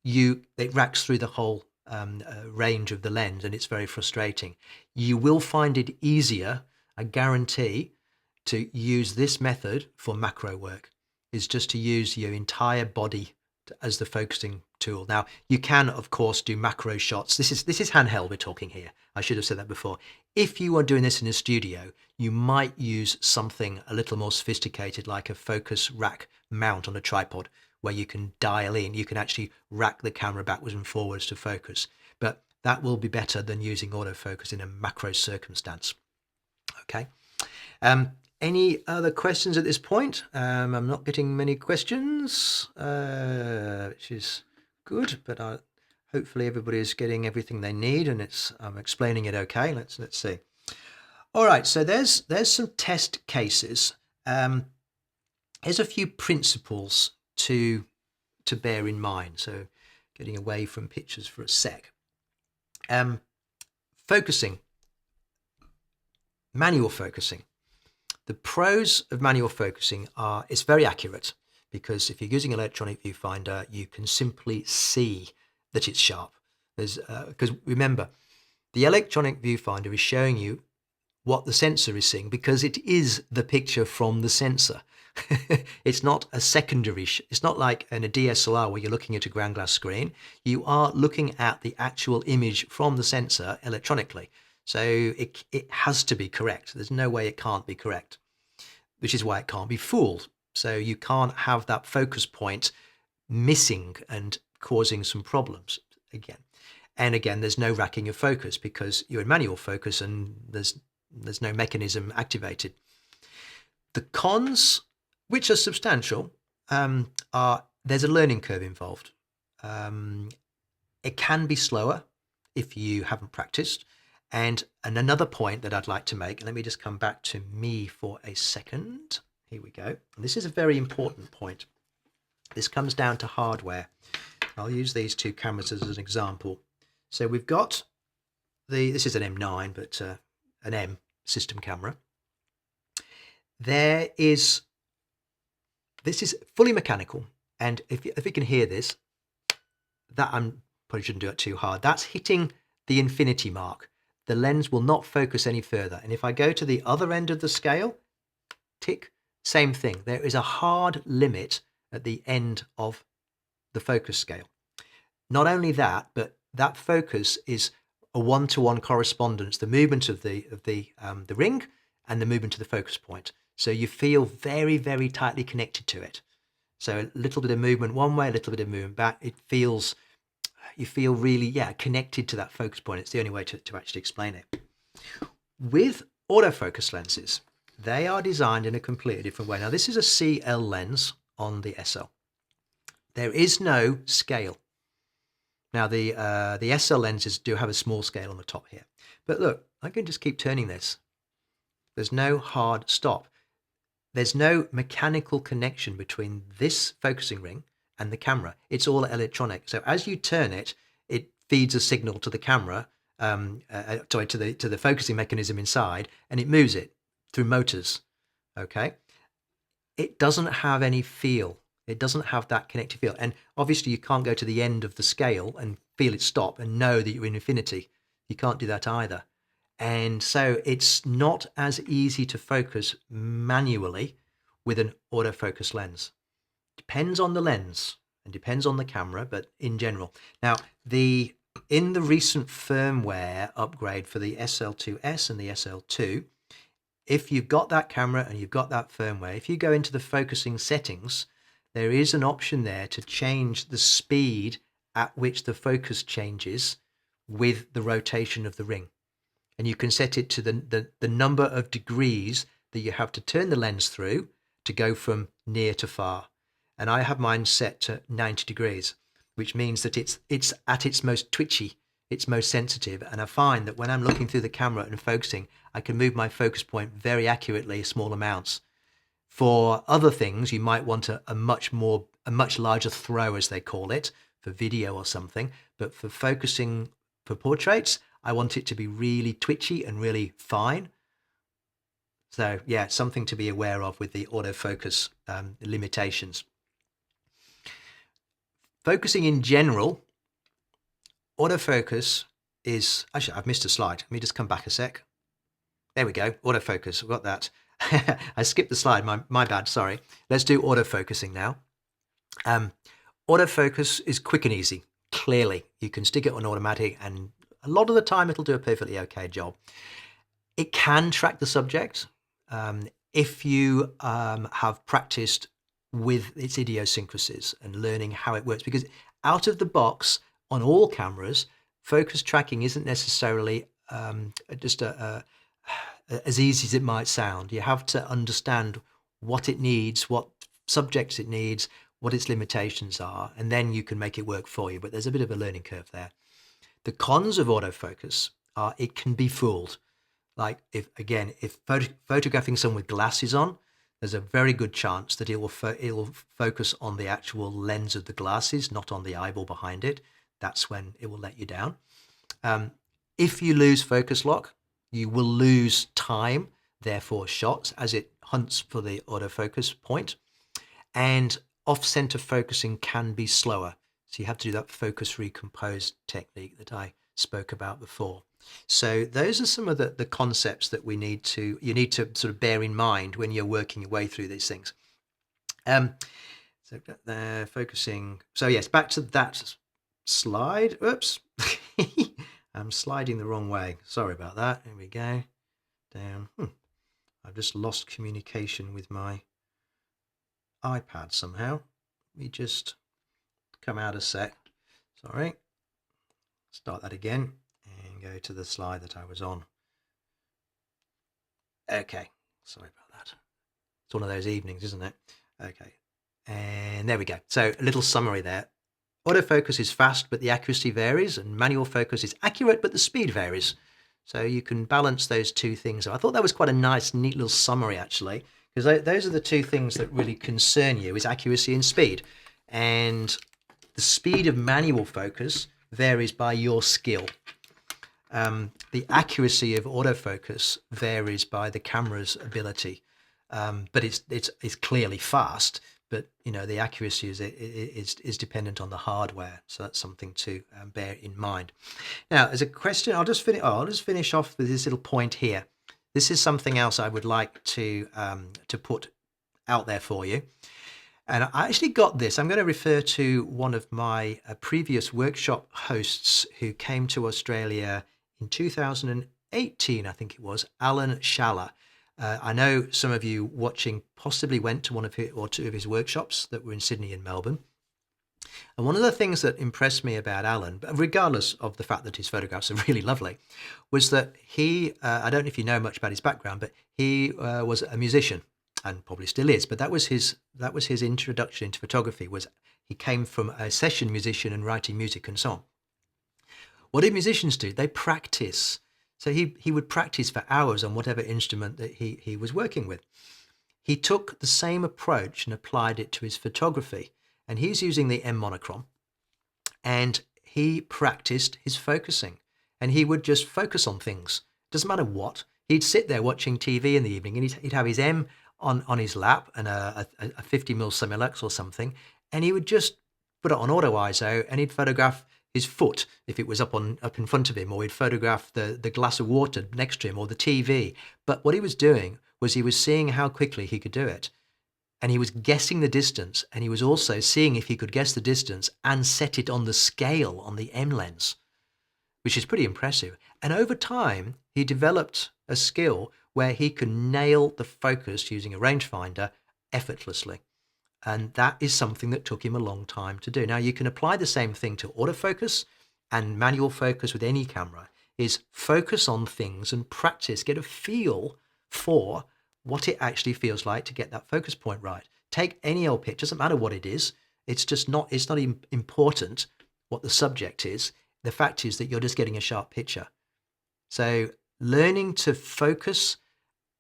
it racks through the whole range of the lens, and it's very frustrating. You will find it easier, I guarantee, to use this method for macro work, is just to use your entire body as the focusing tool. Now, you can, of course, do macro shots. This is handheld we're talking here. I should have said that before. If you are doing this in a studio, you might use something a little more sophisticated, like a focus rack mount on a tripod, where you can dial in. You can actually rack the camera backwards and forwards to focus. But that will be better than using autofocus in a macro circumstance. Okay. Any other questions at this point? I'm not getting many questions, which is good, but hopefully everybody is getting everything they need, and I'm explaining it okay. Let's see. All right, so there's some test cases. Here's a few principles to bear in mind. So getting away from pictures for a sec. Focusing, manual focusing. The pros of manual focusing are it's very accurate, because if you're using an electronic viewfinder, you can simply see that it's sharp. Because remember, the electronic viewfinder is showing you what the sensor is seeing because it is the picture from the sensor. It's not a secondary, it's not like in a DSLR where you're looking at a ground glass screen. You are looking at the actual image from the sensor electronically. So it has to be correct. There's no way it can't be correct, which is why it can't be fooled. So you can't have that focus point missing and causing some problems again. And again, there's no racking of focus because you're in manual focus and there's no mechanism activated. The cons, which are substantial, are there's a learning curve involved. It can be slower. if you haven't practiced. And another point that I'd like to make, let me just come back to me for a second. Here we go. And this is a very important point. This comes down to hardware. I'll use these two cameras as an example. So we've got this is an M9, but an M system camera. This is fully mechanical. And if you can hear this, that I'm probably shouldn't do it too hard. That's hitting the infinity mark. The lens will not focus any further. And if I go to the other end of the scale, tick, same thing. There is a hard limit at the end of the focus scale. Not only that, but that focus is a one-to-one correspondence, the movement of the ring and the movement of the focus point. So you feel very, very tightly connected to it. So a little bit of movement one way, a little bit of movement back. You feel really, connected to that focus point. It's the only way to actually explain it. With autofocus lenses, they are designed in a completely different way. Now, this is a CL lens on the SL. There is no scale. Now, the SL lenses do have a small scale on the top here. But look, I can just keep turning this. There's no hard stop. There's no mechanical connection between this focusing ring and the camera. It's all electronic. So as you turn it, it feeds a signal to the camera, to the focusing mechanism inside, and it moves it through motors. Okay. It doesn't have any feel. It doesn't have that connected feel. And obviously you can't go to the end of the scale and feel it stop and know that you're in infinity. You can't do that either. And so it's not as easy to focus manually with an autofocus lens. Depends on the lens and depends on the camera, but in general. Now, in the recent firmware upgrade for the SL2S and the SL2, if you've got that camera and you've got that firmware, if you go into the focusing settings, there is an option there to change the speed at which the focus changes with the rotation of the ring. And you can set it to the number of degrees that you have to turn the lens through to go from near to far. And I have mine set to 90 degrees, which means that it's at its most twitchy, its most sensitive. And I find that when I'm looking through the camera and focusing, I can move my focus point very accurately, small amounts. For other things, you might want a much larger throw, as they call it, for video or something. But for focusing for portraits, I want it to be really twitchy and really fine. So yeah, something to be aware of with the autofocus limitations. Focusing in general, autofocus is, actually I've missed a slide. Let me just come back a sec. There we go, autofocus, I've got that. I skipped the slide, my bad, sorry. Let's do autofocusing now. Autofocus is quick and easy, clearly. You can stick it on automatic and a lot of the time it'll do a perfectly okay job. It can track the subject if you have practiced with its idiosyncrasies and learning how it works, because out of the box on all cameras, focus tracking isn't necessarily just as easy as it might sound. You have to understand what it needs, what subjects it needs, what its limitations are, and then you can make it work for you. But there's a bit of a learning curve there. The cons of autofocus are it can be fooled. Like if photographing someone with glasses on, there's a very good chance that it will focus on the actual lens of the glasses, not on the eyeball behind it. That's when it will let you down. If you lose focus lock, you will lose time, therefore shots, as it hunts for the autofocus point. And off-center focusing can be slower. So you have to do that focus recompose technique that I spoke about before. So those are some of the concepts that you need to sort of bear in mind when you're working your way through these things. So focusing. So yes, back to that slide. Oops. I'm sliding the wrong way. Sorry about that. Here we go. Down. I've just lost communication with my iPad somehow. Let me just come out a sec. Sorry. Start that again and go to the slide that I was on. Okay. Sorry about that. It's one of those evenings, isn't it? Okay. And there we go. So a little summary there. Autofocus is fast, but the accuracy varies, and manual focus is accurate, but the speed varies. So you can balance those two things. I thought that was quite a nice, neat little summary, actually, because those are the two things that really concern you, is accuracy and speed. And the speed of manual focus varies by your skill. The accuracy of autofocus varies by the camera's ability, but it's clearly fast. But the accuracy is dependent on the hardware, so that's something to bear in mind. Now, as a question, I'll just finish off with this little point here. This is something else I would like to put out there for you. And I actually got this. I'm going to refer to one of my previous workshop hosts who came to Australia in 2018, I think it was, Alan Schaller. I know some of you watching possibly went to one of his, or two of his workshops that were in Sydney and Melbourne. And one of the things that impressed me about Alan, regardless of the fact that his photographs are really lovely, was that he, I don't know if you know much about his background, but he was a musician and probably still is. But that was his introduction into photography. Was he came from a session musician and writing music and so on. What did musicians do? They practice. So he would practice for hours on whatever instrument that he was working with. He took the same approach and applied it to his photography. And he's using the M monochrome. And he practiced his focusing. And he would just focus on things. Doesn't matter what. He'd sit there watching TV in the evening and he'd have his M on his lap and a 50mm Semilux or something. And he would just put it on auto ISO and he'd photograph his foot if it was up in front of him, or he'd photograph the glass of water next to him or the TV. But what he was doing was he was seeing how quickly he could do it. And he was guessing the distance, and he was also seeing if he could guess the distance and set it on the scale on the M lens, which is pretty impressive. And over time, he developed a skill where he could nail the focus using a rangefinder effortlessly. And that is something that took him a long time to do. Now, you can apply the same thing to autofocus and manual focus with any camera, is focus on things and practice, get a feel for what it actually feels like to get that focus point right. Take any old picture, doesn't matter what it is. It's not important what the subject is. The fact is that you're just getting a sharp picture. So learning to focus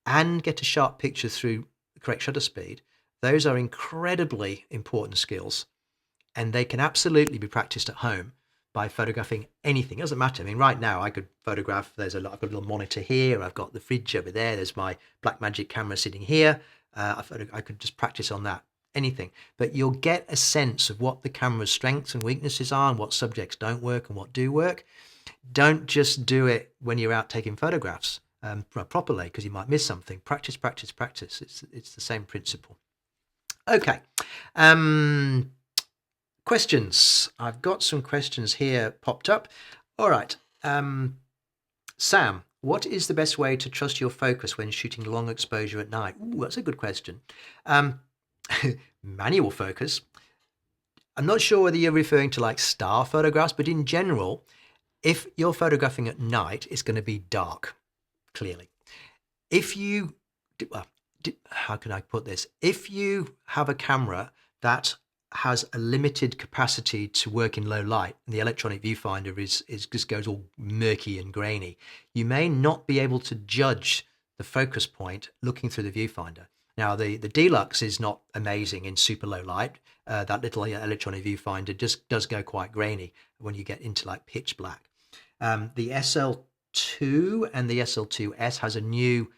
and get a sharp picture through the correct shutter speed, those are incredibly important skills, and they can absolutely be practiced at home by photographing anything. It doesn't matter. I mean, right now I could photograph, I've got a little monitor here, I've got the fridge over there, there's my Blackmagic camera sitting here. I could just practice on that, anything. But you'll get a sense of what the camera's strengths and weaknesses are and what subjects don't work and what do work. Don't just do it when you're out taking photographs properly, because you might miss something. Practice, practice, practice. It's the same principle. Okay. Questions. I've got some questions here popped up. All right. Sam, what is the best way to trust your focus when shooting long exposure at night? Ooh, that's a good question. Manual focus. I'm not sure whether you're referring to like star photographs, but in general, if you're photographing at night, it's going to be dark, clearly. If you, how can I put this? If you have a camera that has a limited capacity to work in low light, and the electronic viewfinder is just goes all murky and grainy, you may not be able to judge the focus point looking through the viewfinder. Now, the Deluxe is not amazing in super low light. That little electronic viewfinder just does go quite grainy when you get into like pitch black. The SL2 and the SL2S has a new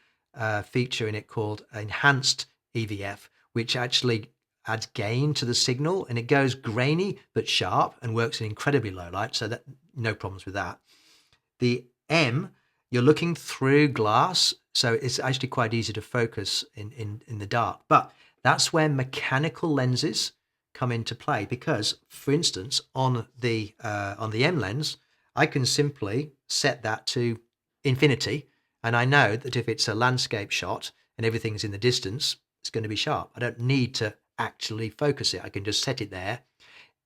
feature in it called enhanced EVF, which actually adds gain to the signal, and it goes grainy but sharp and works in incredibly low light, so that no problems with that. The M, you're looking through glass, so it's actually quite easy to focus in the dark. But that's where mechanical lenses come into play, because, for instance, on the M lens, I can simply set that to infinity, and I know that if it's a landscape shot and everything's in the distance, it's going to be sharp. I don't need to actually focus it. I can just set it there.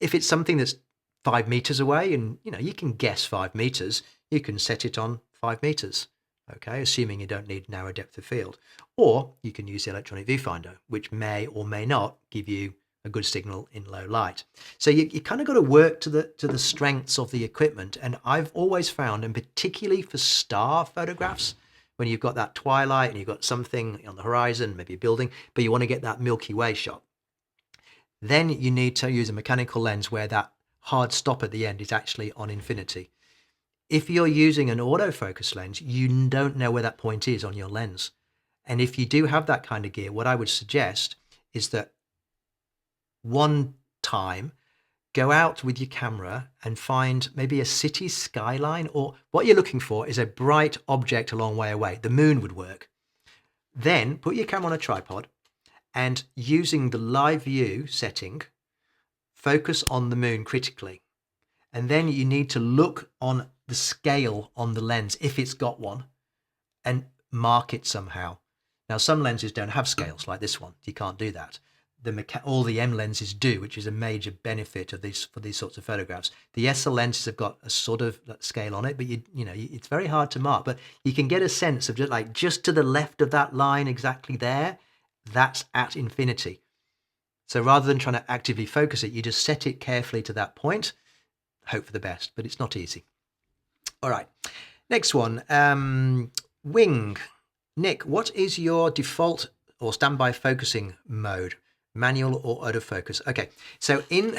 If it's something that's 5 meters away, and you can guess 5 meters, you can set it on 5 meters, okay, assuming you don't need narrow depth of field. Or you can use the electronic viewfinder, which may or may not give you a good signal in low light. So you kind of got to work to the strengths of the equipment. And I've always found, and particularly for star photographs, when you've got that twilight and you've got something on the horizon, maybe a building, but you want to get that Milky Way shot, then you need to use a mechanical lens where that hard stop at the end is actually on infinity. If you're using an autofocus lens, you don't know where that point is on your lens. And if you do have that kind of gear, what I would suggest is that one time, go out with your camera and find maybe a city skyline, or what you're looking for is a bright object a long way away. The moon would work. Then put your camera on a tripod and using the live view setting, focus on the moon critically. And then you need to look on the scale on the lens, if it's got one, and mark it somehow. Now, some lenses don't have scales like this one. You can't do that. All the M lenses do, which is a major benefit of these for these sorts of photographs. The SL lenses have got a sort of scale on it, but you know it's very hard to mark. But you can get a sense of just to the left of that line, exactly there, that's at infinity. So rather than trying to actively focus it, you just set it carefully to that point, hope for the best, but it's not easy. All right, next one, wing. Nick, what is your default or standby focusing mode? Manual or autofocus? Okay, so in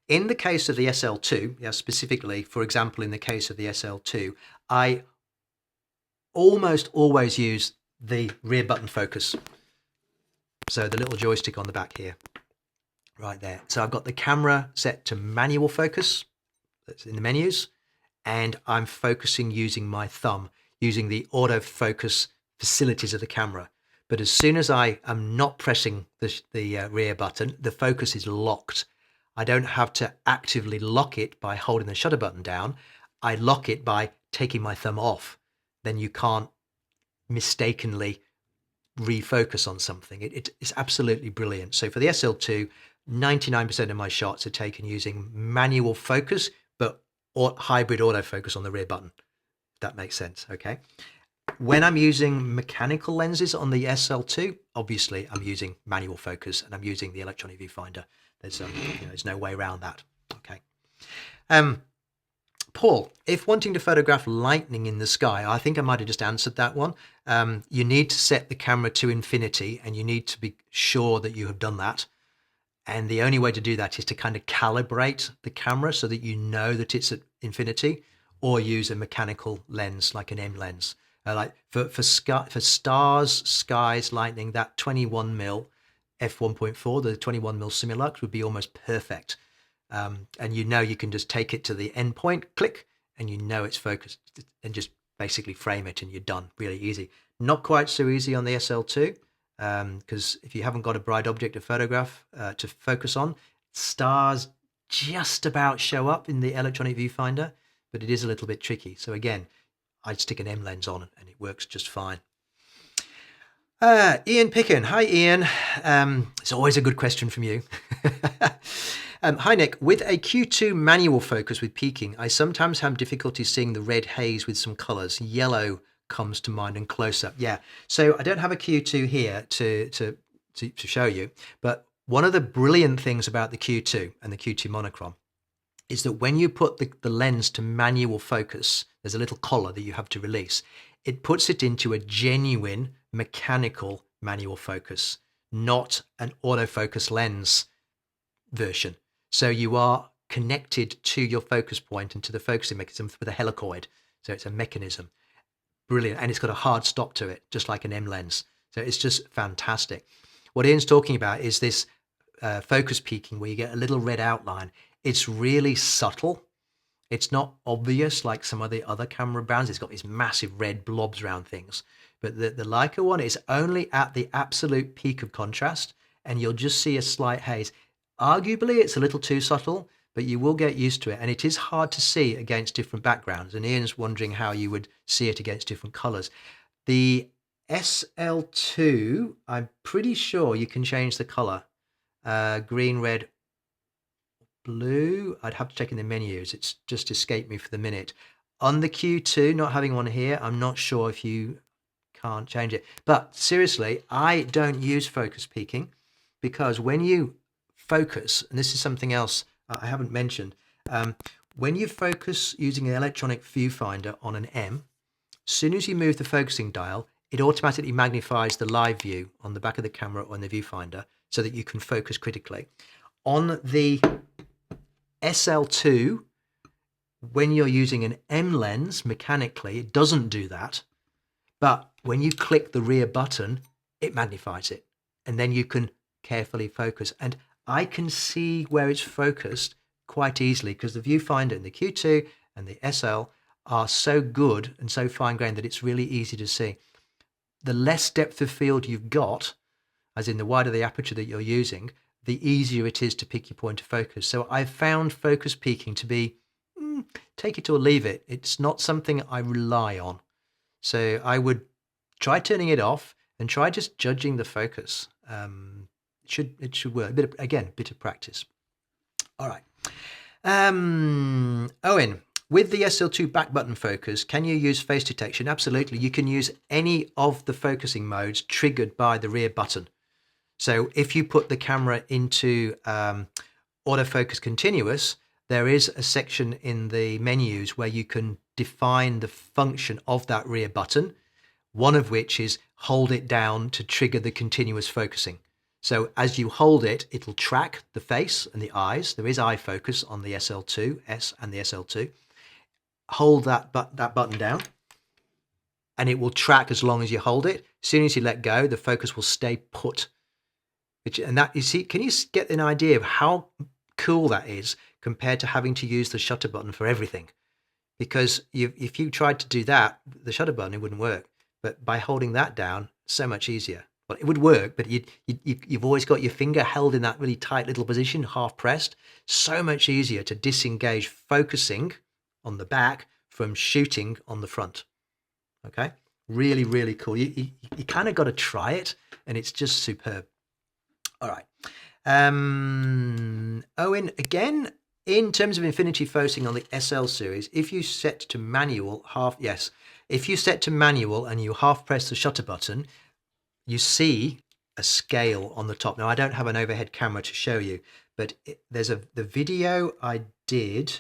the case of the SL2, specifically, for example, in the case of the SL2, I almost always use the rear button focus. So the little joystick on the back here, right there. So I've got the camera set to manual focus, that's in the menus, and I'm focusing using my thumb, using the autofocus facilities of the camera. But as soon as I am not pressing the rear button, the focus is locked. I don't have to actively lock it by holding the shutter button down. I lock it by taking my thumb off. Then you can't mistakenly refocus on something. It's absolutely brilliant. So for the SL2, 99% of my shots are taken using manual focus, but hybrid autofocus on the rear button. If that makes sense, okay? When I'm using mechanical lenses on the SL2, obviously I'm using manual focus and I'm using the electronic viewfinder. There's no way around that. Okay. Paul, if wanting to photograph lightning in the sky, I think I might have just answered that one. You need to set the camera to infinity and you need to be sure that you have done that. And the only way to do that is to kind of calibrate the camera so that you know that it's at infinity, or use a mechanical lens like an M lens. Like for stars, skies, lightning, that 21mm f1.4, the 21mm Simulux would be almost perfect. And you can just take it to the end point, click, and it's focused, and just basically frame it and you're done. Really easy. Not quite so easy on the SL2, because if you haven't got a bright object to photograph, to focus on, stars just about show up in the electronic viewfinder, but it is a little bit tricky. So again, I'd stick an M lens on and it works just fine. Ian Picken. Hi, Ian. It's always a good question from you. Hi, Nick. With a Q2 manual focus with peaking, I sometimes have difficulty seeing the red haze with some colors. Yellow comes to mind and close up. Yeah. So I don't have a Q2 here to show you, but one of the brilliant things about the Q2 and the Q2 monochrome is that when you put the lens to manual focus, there's a little collar that you have to release. It puts it into a genuine mechanical manual focus, not an autofocus lens version. So you are connected to your focus point and to the focusing mechanism with a helicoid. So it's a mechanism. Brilliant. And it's got a hard stop to it, just like an M lens. So it's just fantastic. What Ian's talking about is this focus peaking where you get a little red outline. It's really subtle. It's not obvious like some of the other camera brands. It's got these massive red blobs around things. But the Leica one is only at the absolute peak of contrast, and you'll just see a slight haze. Arguably, it's a little too subtle, but you will get used to it. And it is hard to see against different backgrounds. And Ian's wondering how you would see it against different colors. The SL2, I'm pretty sure you can change the color. Green, red, blue. I'd have to check in the menus. It's just escaped me for the minute. On the Q2, not having one here, I'm not sure if you can't change it. But seriously, I don't use focus peaking, because when you focus, and this is something else I haven't mentioned, when you focus using an electronic viewfinder on an M, as soon as you move the focusing dial, it automatically magnifies the live view on the back of the camera or in the viewfinder so that you can focus critically. On the SL2, when you're using an M lens mechanically, it doesn't do that. But when you click the rear button, it magnifies it. And then you can carefully focus. And I can see where it's focused quite easily because the viewfinder in the Q2 and the SL are so good and so fine-grained that it's really easy to see. The less depth of field you've got, as in the wider the aperture that you're using, the easier it is to pick your point of focus. So I've found focus peaking to be, take it or leave it. It's not something I rely on. So I would try turning it off and try just judging the focus. It should work. A bit of practice. All right. Owen, with the SL2 back button focus, can you use face detection? Absolutely. You can use any of the focusing modes triggered by the rear button. So if you put the camera into autofocus continuous, there is a section in the menus where you can define the function of that rear button, one of which is hold it down to trigger the continuous focusing. So as you hold it, it'll track the face and the eyes. There is eye focus on the SL2, S and the SL2. Hold that button down and it will track as long as you hold it. As soon as you let go, the focus will stay put. And that, you see, can you get an idea of how cool that is compared to having to use the shutter button for everything? Because if you tried to do that, the shutter button, it wouldn't work. But by holding that down, so much easier. Well, it would work, but you've always got your finger held in that really tight little position, half pressed. So much easier to disengage focusing on the back from shooting on the front. Okay, really, really cool. You kind of got to try it, and it's just superb. All right. Owen, again, in terms of infinity focusing on the SL series, if you set to manual if you set to manual and you half press the shutter button, you see a scale on the top. Now, I don't have an overhead camera to show you, but there's the video I did.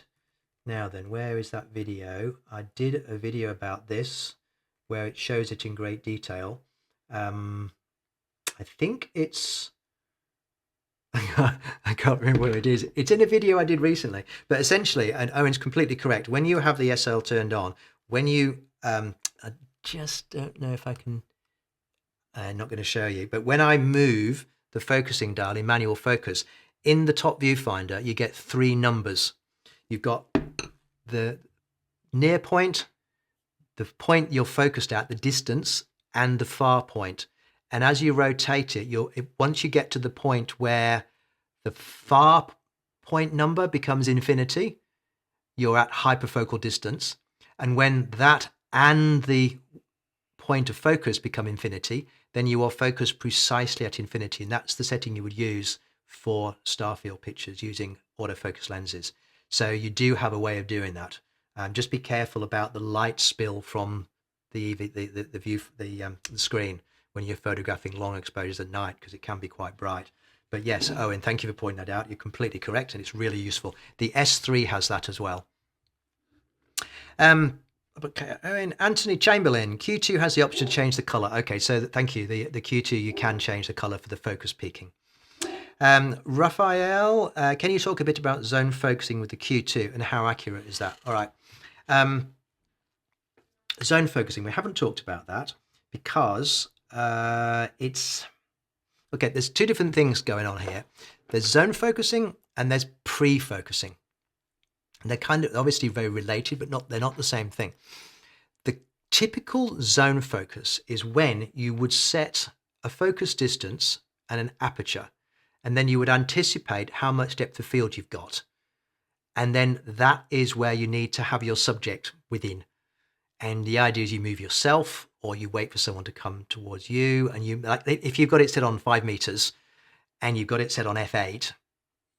Now then, where is that video? I did a video about this where it shows it in great detail. I think it's, I can't remember where it is. It's in a video I did recently, but essentially, and Owen's completely correct. When you have the SL turned on, when you, I just don't know if I can, I'm not going to show you, but when I move the focusing dial in manual focus, in the top viewfinder, you get 3 numbers. You've got the near point, the point you're focused at, the distance, and the far point. And as you rotate it, once you get to the point where the far point number becomes infinity, you're at hyperfocal distance. And when that and the point of focus become infinity, then you are focused precisely at infinity. And that's the setting you would use for starfield pictures using autofocus lenses. So you do have a way of doing that. Just be careful about the light spill from the screen when you're photographing long exposures at night, because it can be quite bright. But yes, Owen, thank you for pointing that out. You're completely correct, and it's really useful. The S3 has that as well. Okay, Owen, Anthony Chamberlain, Q2 has the option to change the color. Okay, so thank you. The Q2, you can change the color for the focus peaking. Raphael, can you talk a bit about zone focusing with the Q2 and how accurate is that? All right. Zone focusing, we haven't talked about that because it's, okay, there's 2 different things going on here. There's zone focusing and there's pre-focusing. And they're kind of obviously very related, but they're not the same thing. The typical zone focus is when you would set a focus distance and an aperture, and then you would anticipate how much depth of field you've got. And then that is where you need to have your subject within. And the idea is you move yourself or you wait for someone to come towards you. And you, like, if you've got it set on 5 meters and you've got it set on f8,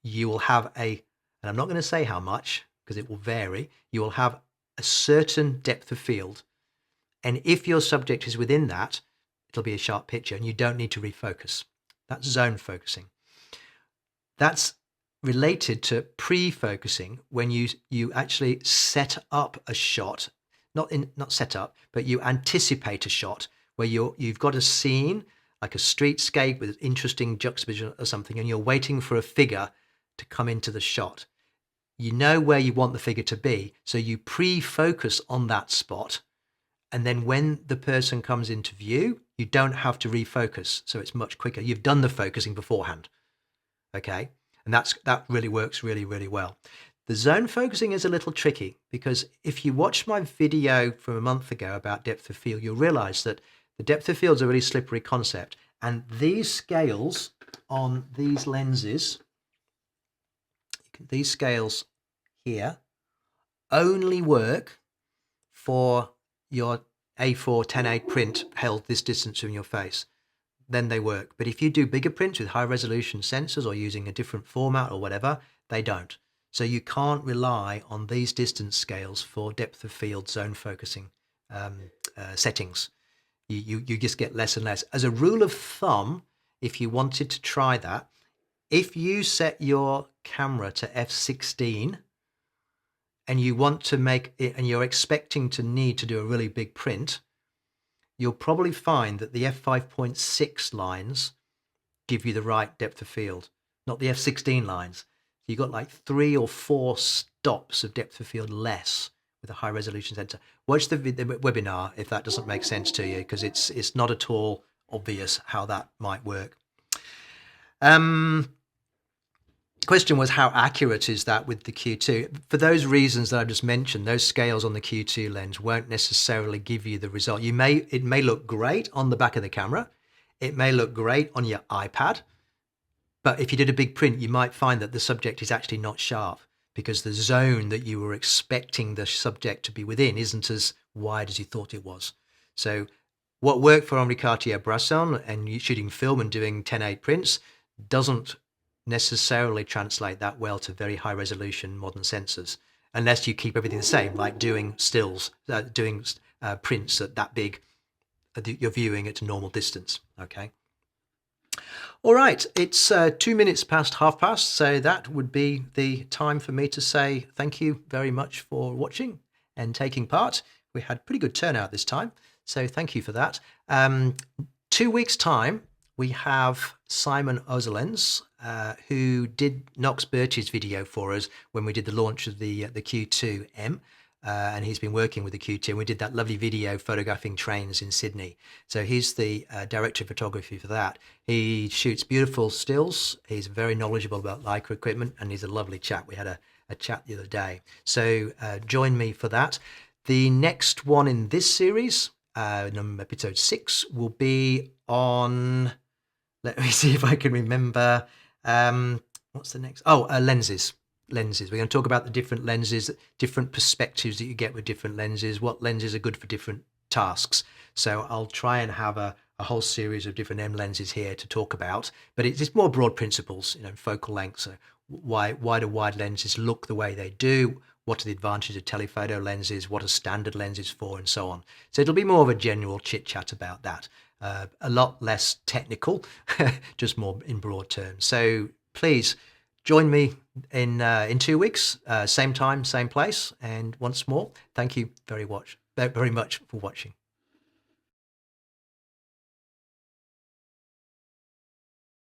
you will have and I'm not going to say how much because it will vary, you will have a certain depth of field. And if your subject is within that, it'll be a sharp picture and you don't need to refocus. That's zone focusing. That's related to pre-focusing, when you actually set up a shot, not set up, but you anticipate a shot where you've got a scene like a streetscape with interesting juxtaposition or something, and you're waiting for a figure to come into the shot. You know where you want the figure to be, so you pre-focus on that spot, and then when the person comes into view, you don't have to refocus, so it's much quicker. You've done the focusing beforehand. Okay, and that really works really, really well. The zone focusing is a little tricky, because if you watch my video from a month ago about depth of field, you'll realize that the depth of field is a really slippery concept, and these scales on these lenses, these scales here, only work for your A4 10:8 print held this distance from your face. Then they work. But if you do bigger prints with high resolution sensors or using a different format or whatever, they don't. So you can't rely on these distance scales for depth of field zone focusing settings. You just get less and less. As a rule of thumb, if you wanted to try that, if you set your camera to f16 and you want to make it, and you're expecting to need to do a really big print, you'll probably find that the f5.6 lines give you the right depth of field, not the f16 lines. You've got like 3 or 4 stops of depth of field less with a high resolution sensor. Watch the webinar if that doesn't make sense to you, because it's not at all obvious how that might work. Question was, how accurate is that with the Q2? For those reasons that I just mentioned, those scales on the Q2 lens won't necessarily give you the result. It may look great on the back of the camera. It may look great on your iPad. But if you did a big print, you might find that the subject is actually not sharp, because the zone that you were expecting the subject to be within isn't as wide as you thought it was. So what worked for Henri Cartier-Bresson and shooting film and doing 10:8 prints doesn't necessarily translate that well to very high resolution modern sensors, unless you keep everything the same, like doing stills, doing prints at that big, you're viewing at a normal distance. Okay. All right, it's 2 minutes past 1:30, so that would be the time for me to say thank you very much for watching and taking part. We had pretty good turnout this time, so thank you for that. 2 weeks' time, we have Simon Ozelens, who did Knox Birch's video for us when we did the launch of the Q2M. And he's been working with the Q2, and we did that lovely video photographing trains in Sydney. So he's the director of photography for that. He shoots beautiful stills. He's very knowledgeable about Leica equipment, and he's a lovely chap. We had a chat the other day. So join me for that. The next one in this series, episode 6, will be on, let me see if I can remember, what's the next? Oh, lenses. Lenses. We're going to talk about the different lenses, different perspectives that you get with different lenses, what lenses are good for different tasks. So I'll try and have a whole series of different M lenses here to talk about, but it's more broad principles, focal length. So why do wide lenses look the way they do? What are the advantages of telephoto lenses? What are standard lenses for, and so on. So it'll be more of a general chit chat about that. A lot less technical, just more in broad terms. So please join me in 2 weeks, same time, same place. And once more, thank you very much for watching.